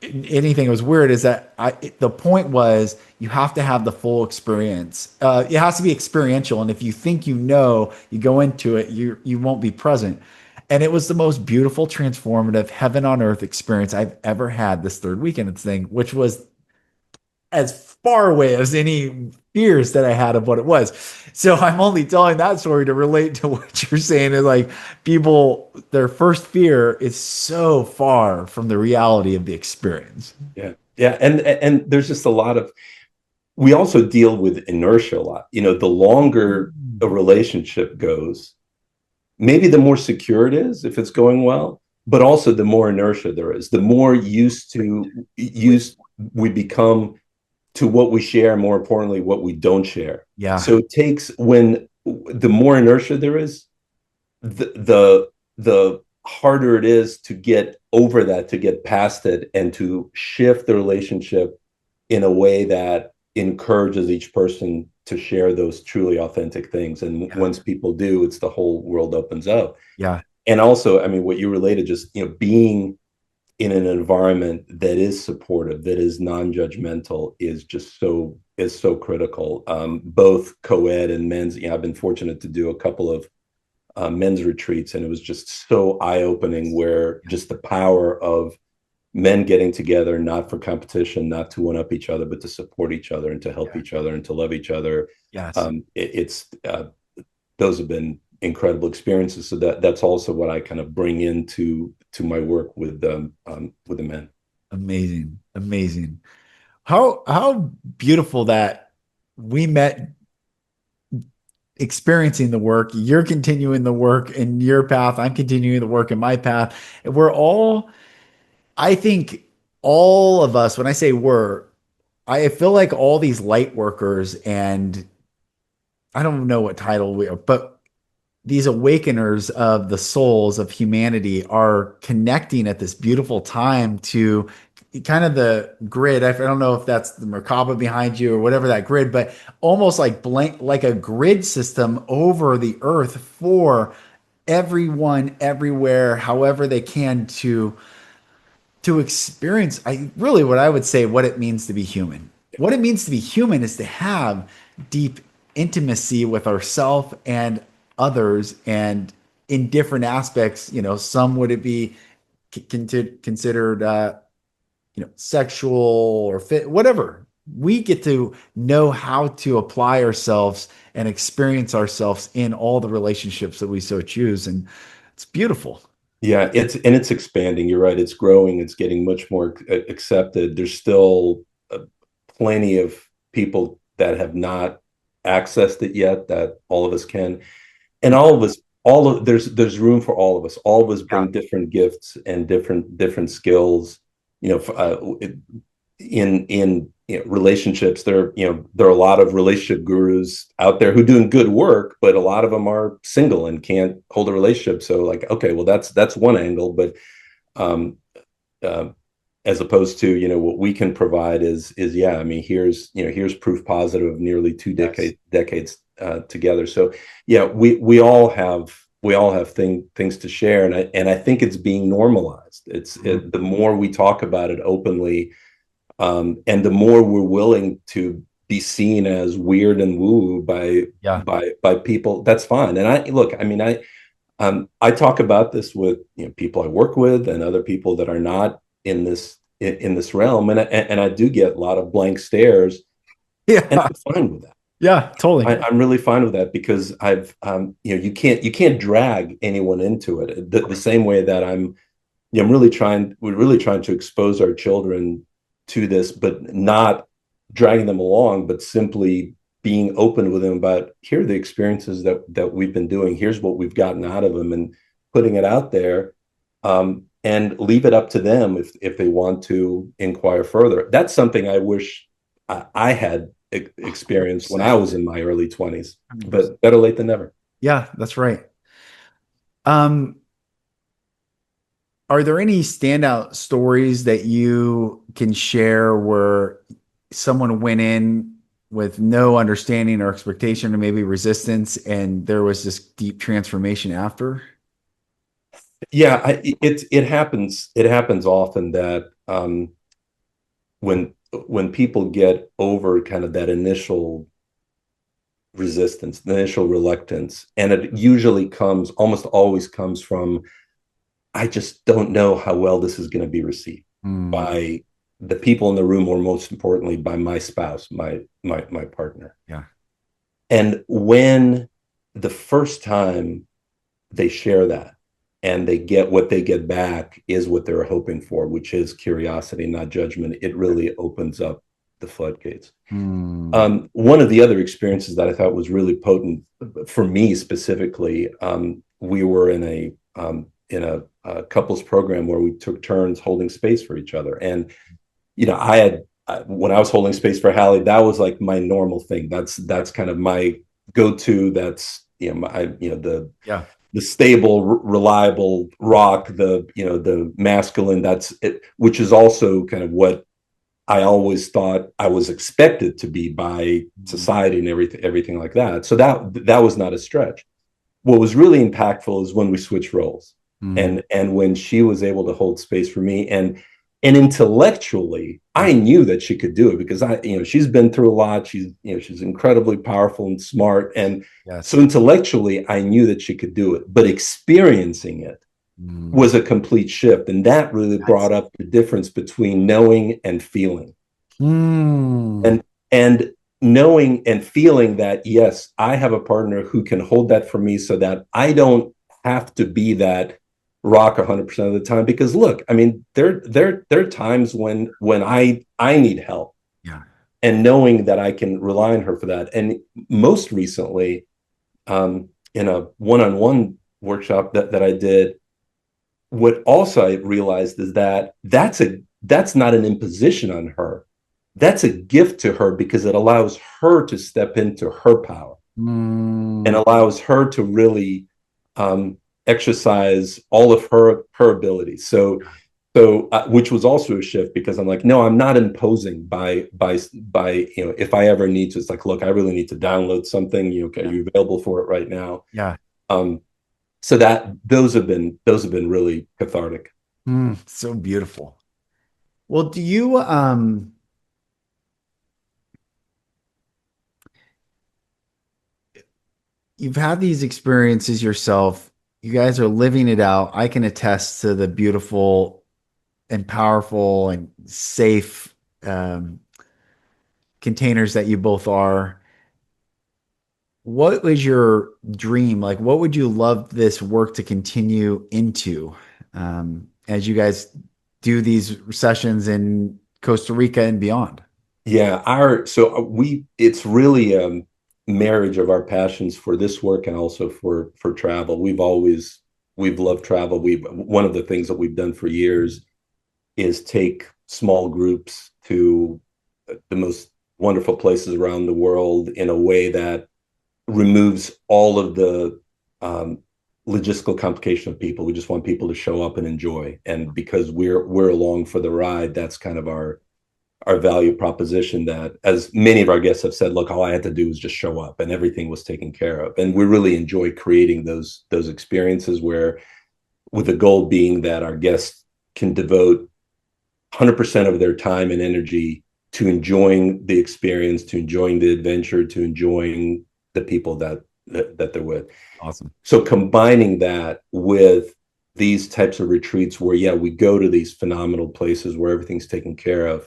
A: anything that was weird is that the point was you have to have the full experience. It has to be experiential, and if you think you know, you go into it, you won't be present. And it was the most beautiful, transformative, heaven on earth experience I've ever had this third weekend of this thing, which was as far away as any fears that I had of what it was. So I'm only telling that story to relate to what you're saying is like people, their first fear is so far from the reality of the experience.
B: Yeah. Yeah. And there's just a lot of, we also deal with inertia a lot. The longer a relationship goes, maybe the more secure it is if it's going well, but also the more inertia there is, the more used we become to what we share, and more importantly, what we don't share.
A: Yeah.
B: So it takes, when the more inertia there is, the harder it is to get over that, to get past it, and to shift the relationship in a way that encourages each person to share those truly authentic things. And
A: Yeah.
B: once people do, it's the whole world opens up.
A: Yeah.
B: And also, I mean, what you related, just being in an environment that is supportive, that is non-judgmental, is so critical. Both co-ed and men's. I've been fortunate to do a couple of men's retreats, and it was just so eye-opening, where just the power of men getting together, not for competition, not to one up each other, but to support each other and to help
A: Yeah.
B: each other and to love each other.
A: Yes.
B: It's those have been incredible experiences. So that's also what I kind of bring into my work with the men.
A: Amazing. Amazing. How beautiful that we met experiencing the work. You're continuing the work in your path. I'm continuing the work in my path. And we're all, I think all of us, when I say we're, I feel like all these light workers and I don't know what title we are, but these awakeners of the souls of humanity are connecting at this beautiful time to kind of the grid. I don't know if that's the Merkaba behind you or whatever that grid, but almost like blank, like a grid system over the earth for everyone, everywhere, however they can to experience. I really, what I would say, what it means to be human. What it means to be human is to have deep intimacy with ourself and others, and in different aspects. Some would it be considered, sexual or fit, whatever. We get to know how to apply ourselves and experience ourselves in all the relationships that we so choose, and it's beautiful.
B: Yeah, it's expanding. You're right. It's growing. It's getting much more accepted. There's still plenty of people that have not accessed it yet, that all of us can. And all of us, there's room for all of us. All of us
A: Yeah.
B: bring different gifts and different skills. In relationships, there are a lot of relationship gurus out there who doing good work, but a lot of them are single and can't hold a relationship. So like, okay, well, that's one angle. But um uh, as opposed to, what we can provide is, yeah, I mean, here's proof positive of nearly two
A: Yes.
B: decades together. So yeah, we all have things to share, and I think it's being normalized.
A: Mhm.
B: The more we talk about it openly, and the more we're willing to be seen as weird and woo by
A: Yeah.
B: by people, that's fine. And I look, I mean, I talk about this with, people I work with and other people that are not in this realm, and I do get a lot of blank stares, and
A: Yeah.
B: I'm fine with that.
A: Yeah, totally.
B: I'm really fine with that, because I've you can't drag anyone into it the same way that we're really trying to expose our children to this, but not dragging them along, but simply being open with them about, here are the experiences that we've been doing. Here's what we've gotten out of them, and putting it out there, and leave it up to them if they want to inquire further. That's something I wish I had experienced when I
A: 100%.
B: was in my early 20s,
A: 100%.
B: but better late than never.
A: Yeah, that's right. Um, are there any standout stories that you can share where someone went in with no understanding or expectation or maybe resistance, and there was this deep transformation after?
B: Yeah, it happens often that, when people get over kind of that initial resistance, the initial reluctance, and it usually comes, almost always comes from, I just don't know how well this is going to be received
A: Mm.
B: by the people in the room, or most importantly, by my spouse, my partner.
A: Yeah.
B: And when the first time they share that and they get what they get back is what they're hoping for, which is curiosity, not judgment, it really opens up the floodgates.
A: Mm.
B: One of the other experiences that I thought was really potent for me specifically, we were in a couples program where we took turns holding space for each other. And when I was holding space for Hallie, that was like my normal thing. That's kind of my go-to. That's
A: Yeah.
B: the stable, reliable rock, the masculine. That's it, which is also kind of what I always thought I was expected to be by
A: Mm.
B: society and everything like that. So that was not a stretch. What was really impactful is when we switched roles,
A: Mm.
B: and when she was able to hold space for me, and intellectually I knew that she could do it, because she's been through a lot. She's incredibly powerful and smart, and so
A: Yes.
B: intellectually I knew that she could do it, but experiencing it
A: Mm.
B: was a complete shift, and that really
A: That's
B: brought up the difference between knowing and feeling.
A: mm.
B: And knowing and feeling that, yes, I have a partner who can hold that for me, so that I don't have to be that rock 100% of the time. Because look, I mean, there are times when I need help,
A: Yeah.
B: and knowing that I can rely on her for that. And most recently, in a one-on-one workshop that I did, what also I realized is that that's not an imposition on her. That's a gift to her, because it allows her to step into her power, and
A: Mm.
B: allows her to really um, exercise all of her abilities. So which was also a shift, because I'm like, no, I'm not imposing by if I ever need to. It's like, look, I really need to download something. Are
A: Yeah.
B: you available for it right now?
A: Yeah.
B: Um, so that those have been really cathartic.
A: Mm. So beautiful. Well, do you you've had these experiences yourself. You guys are living it out. I can attest to the beautiful and powerful and safe um, containers that you both are. What was your dream? Like, what would you love this work to continue into as you guys do these sessions in Costa Rica and beyond?
B: Yeah, it's really a marriage of our passions for this work and also for travel. We've loved travel. We One of the things that we've done for years is take small groups to the most wonderful places around the world in a way that removes all of the um, logistical complication of people. We just want people to show up and enjoy, and because we're along for the ride, that's kind of our value proposition, that, as many of our guests have said, look, all I had to do was just show up and everything was taken care of. And we really enjoy creating those experiences, where, with the goal being that our guests can devote 100% of their time and energy to enjoying the experience, to enjoying the adventure, to enjoying the people that they're with.
A: Awesome.
B: So combining that with these types of retreats where, yeah, we go to these phenomenal places where everything's taken care of,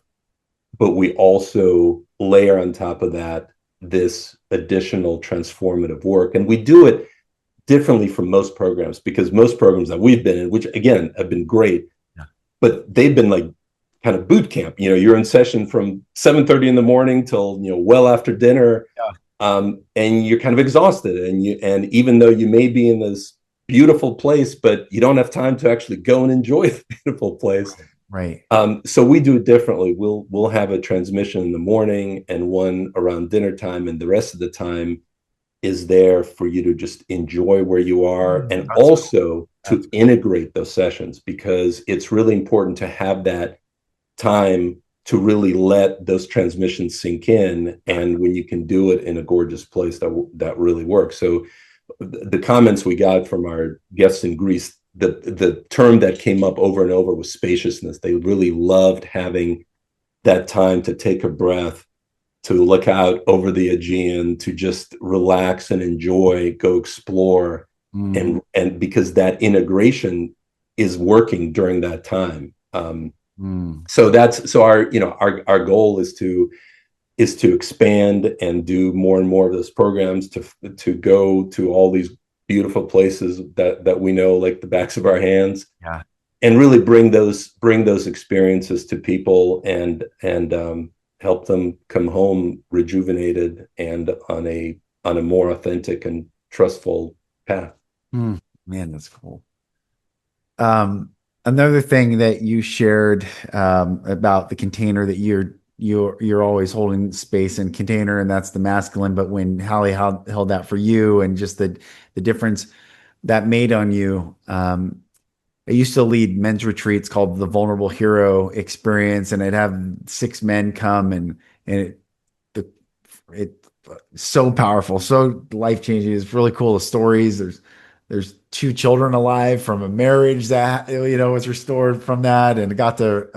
B: but we also layer on top of that this additional transformative work. And we do it differently from most programs, because most programs that we've been in, which again have been great,
A: Yeah.
B: but they've been like kind of boot camp. You're in session from 7:30 in the morning till well after dinner,
A: Yeah.
B: and you're kind of exhausted, and even though you may be in this beautiful place, but you don't have time to actually go and enjoy the beautiful place.
A: Right.
B: So we do it differently. We'll have a transmission in the morning and one around dinner time, and the rest of the time is there for you to just enjoy where you are, and
A: That's cool.
B: also to
A: That's
B: integrate those sessions, because it's really important to have that time to really let those transmissions sink in. And when you can do it in a gorgeous place, that really works. So the comments we got from our guests in Greece, the term that came up over and over was spaciousness. They really loved having that time to take a breath, to look out over the Aegean, to just relax and enjoy, go explore, and because that integration is working during that time. So our goal is to expand and do more and more of those programs, to go to all these beautiful places that we know like the backs of our hands, and really bring those experiences to people, and help them come home rejuvenated and on a more authentic and trustful path.
A: Man, that's cool. Another thing that you shared about the container, that you're always holding space and container, and that's the masculine. But when Hallie held that for you, and just the difference that made on you. I used to lead men's retreats called the Vulnerable Hero Experience, and I'd have 6 men come, and it so powerful, so life changing. It's really cool. The stories. There's 2 children alive from a marriage that was restored from that, and I got to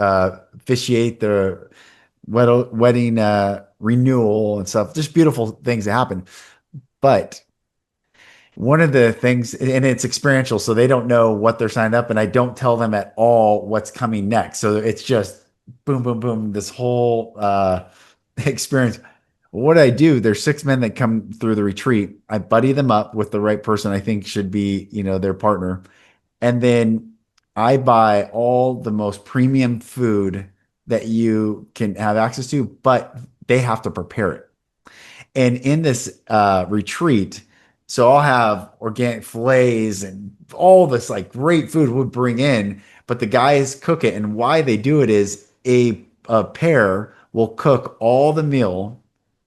A: officiate the wedding renewal and stuff. Just beautiful things that happen. But one of the things, and it's experiential, so they don't know what they're signed up, and I don't tell them at all what's coming next. So it's just boom, boom, boom, this whole experience. What I do, there's 6 men that come through the retreat. I buddy them up with the right person I think should be, their partner. And then I buy all the most premium food that you can have access to, but they have to prepare it. And in this retreat, so I'll have organic fillets and all this like great food would bring in, but the guys cook it. And why they do it is a pair will cook all the meal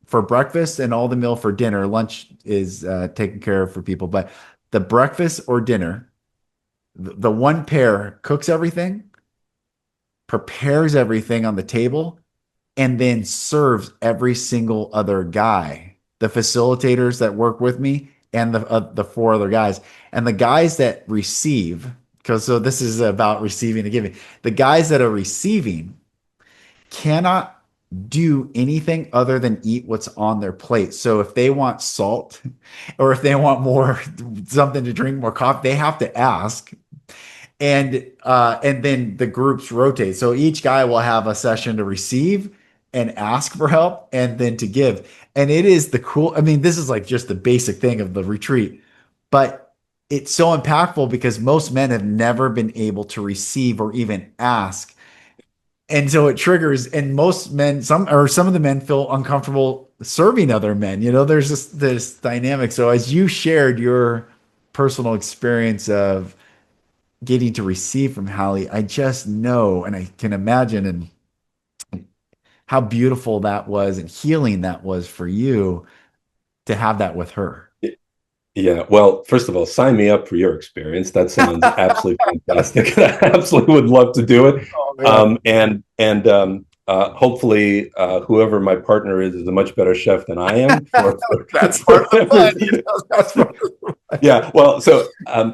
A: for breakfast and all the meal for dinner. Lunch is taken care of for people, but the breakfast or dinner, the one pair cooks everything, prepares everything on the table, and then serves every single other guy, the facilitators that work with me, and the 4 other guys. And the guys that receive, so this is about receiving and giving. The guys that are receiving cannot do anything other than eat what's on their plate. So if they want salt, or if they want more something to drink, more coffee, they have to ask. And then the groups rotate. So each guy will have a session to receive and ask for help, and then to give. And it is this is like just the basic thing of the retreat, but it's so impactful because most men have never been able to receive or even ask. And so it triggers, and most men, some of the men feel uncomfortable serving other men. There's this dynamic. So as you shared your personal experience of getting to receive from Hallie, I just know, and I can imagine, and how beautiful that was and healing that was for you to have that with her.
B: Yeah. Well, first of all, sign me up for your experience. That sounds absolutely fantastic. I absolutely would love to do it. Oh, and hopefully, whoever my partner is a much better chef than I am.
A: That's part of the fun. That's part of the fun.
B: Yeah. Well, so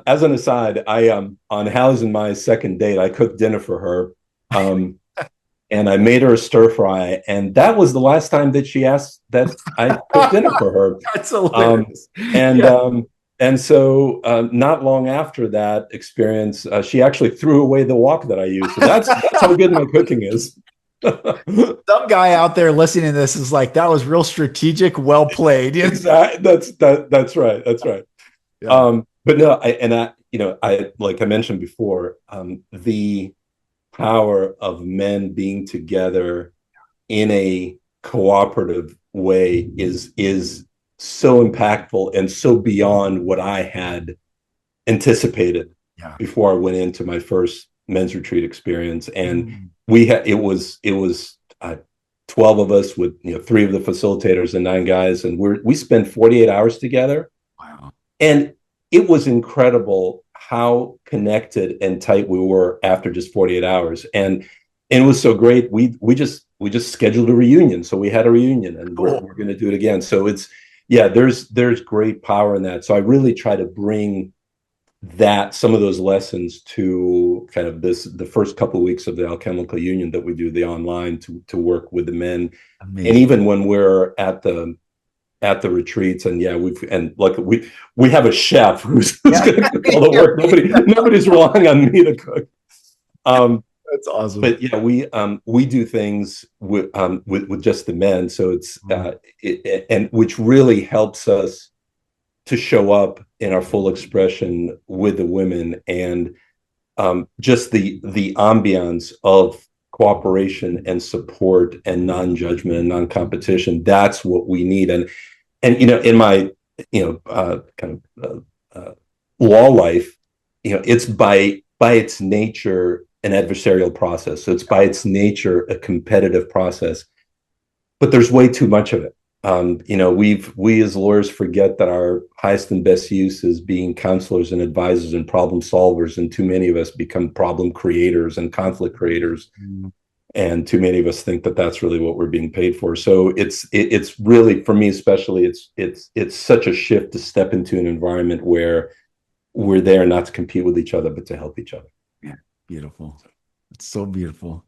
B: as an aside, on Hallie's and my second date, I cooked dinner for her. And I made her a stir fry, and that was the last time that she asked that I cooked dinner for her.
A: That's hilarious.
B: And so not long after that experience, she actually threw away the wok that I used. So that's how good my cooking is.
A: Some guy out there listening to this is like, that was real strategic, well played.
B: Exactly. That's right. That's right. Yeah. But no, I like I mentioned before, the power of men being together in a cooperative way is so impactful and so beyond what I had anticipated before I went into my first men's retreat experience. And it was 12 of us with 3 of the facilitators and 9 guys, and we spent 48 hours together.
A: Wow.
B: And it was incredible how connected and tight we were after just 48 hours. And it was so great. We just scheduled a reunion. So we had a reunion, and we're going to do it again. So there's great power in that. So I really try to bring that some of those lessons to kind of the first couple of weeks of the alchemical union that we do the online to work with the men.
A: Amazing.
B: And even when we're at the retreats, and we have a chef who's going to cook all the work. Nobody's relying on me to cook.
A: That's awesome.
B: But yeah, we do things with just the men, so it's and which really helps us to show up in our full expression with the women, and just the ambiance of cooperation and support and non-judgment and non-competition. That's what we need. And in my law life, it's by its nature an adversarial process. So it's by its nature a competitive process, but there's way too much of it. We as lawyers forget that our highest and best use is being counselors and advisors and problem solvers, and too many of us become problem creators and conflict creators. And too many of us think that that's really what we're being paid for. So it's really, for me especially, it's such a shift to step into an environment where we're there not to compete with each other, but to help each other.
A: Yeah, beautiful. It's so beautiful.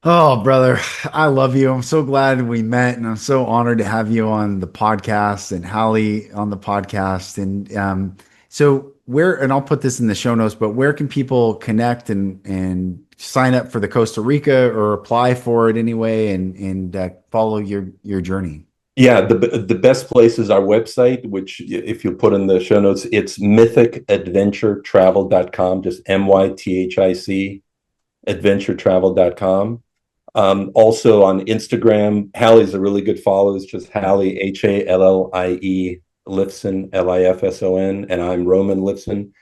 A: Oh, brother, I love you. I'm so glad we met, and I'm so honored to have you on the podcast and Hallie on the podcast. And and I'll put this in the show notes, but where can people connect and sign up for the Costa Rica or apply for it anyway, and follow your journey?
B: Yeah, the best place is our website, which if you put in the show notes, it's mythicadventuretravel.com, just MYTHIC adventuretravel.com. Also on Instagram, Hallie's a really good follow. It's just Hallie, HALLIE, Lifson, LIFSON, and I'm Roman Lifson.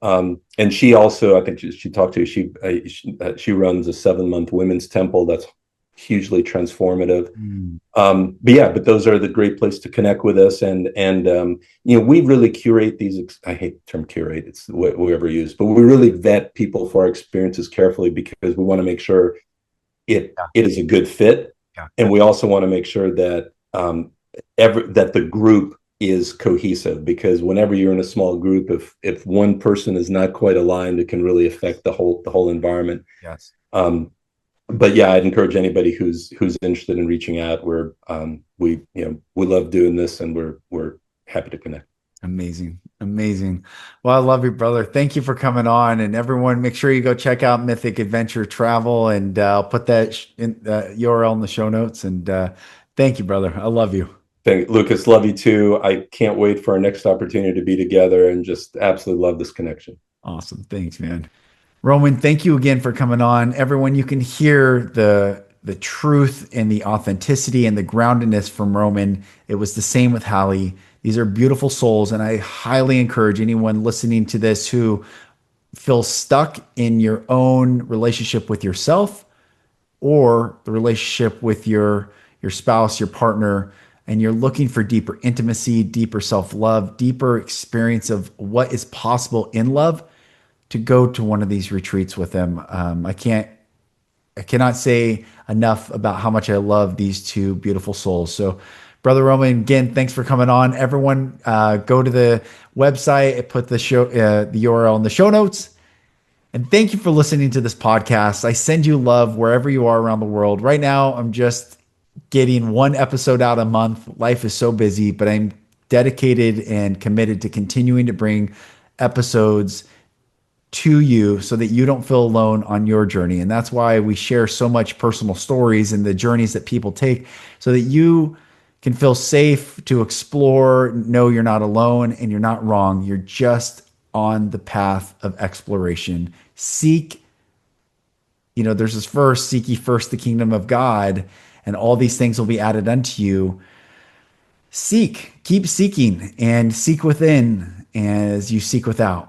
B: And she also, I think she talked to you, she runs a 7-month women's temple that's hugely transformative. But those are the great place to connect with us. And we really curate these, I hate the term curate, it's whoever used, but we really vet people for our experiences carefully, because we want to make sure it is a good fit.
A: Yeah.
B: And we also want to make sure that that the group is cohesive, because whenever you're in a small group, if one person is not quite aligned, it can really affect the whole environment.
A: Yes.
B: But yeah, I'd encourage anybody who's interested in reaching out. We love doing this, and we're happy to connect. Amazing.
A: Well, I love you, brother. Thank you for coming on, and everyone, make sure you go check out Mythic Adventure Travel, and I'll put that URL in the show notes. And thank you, brother. I love you.
B: Thank you, Lucas. Love you too. I can't wait for our next opportunity to be together, and just absolutely love this connection.
A: Awesome. Thanks, man. Roman, thank you again for coming on. Everyone, you can hear the truth and the authenticity and the groundedness from Roman. It was the same with Hallie. These are beautiful souls, and I highly encourage anyone listening to this who feels stuck in your own relationship with yourself or the relationship with your spouse, your partner, and you're looking for deeper intimacy, deeper self-love, deeper experience of what is possible in love, to go to one of these retreats with them. I cannot say enough about how much I love these two beautiful souls. So, Brother Roman, again, thanks for coming on. Everyone, go to the website. I put the URL in the show notes. And thank you for listening to this podcast. I send you love wherever you are around the world. Right now, I'm just getting one episode out a month. Life is so busy, but I'm dedicated and committed to continuing to bring episodes to you so that you don't feel alone on your journey. And that's why we share so much personal stories and the journeys that people take, so that you can feel safe to explore, know you're not alone and you're not wrong. You're just on the path of exploration. Seek, there's this verse, seek ye first the kingdom of God, and all these things will be added unto you. Seek, keep seeking, and seek within as you seek without.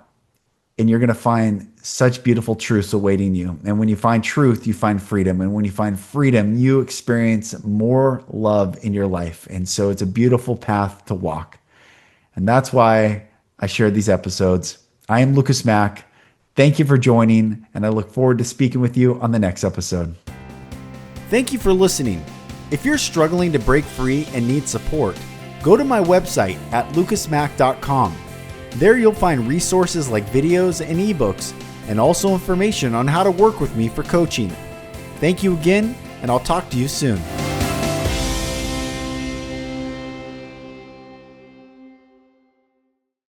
A: And you're going to find such beautiful truths awaiting you. And when you find truth, you find freedom. And when you find freedom, you experience more love in your life. And so it's a beautiful path to walk. And that's why I share these episodes. I am Lucas Mack. Thank you for joining, and I look forward to speaking with you on the next episode. Thank you for listening. If you're struggling to break free and need support, go to my website at lucasmack.com. There you'll find resources like videos and ebooks, and also information on how to work with me for coaching. Thank you again, and I'll talk to you soon.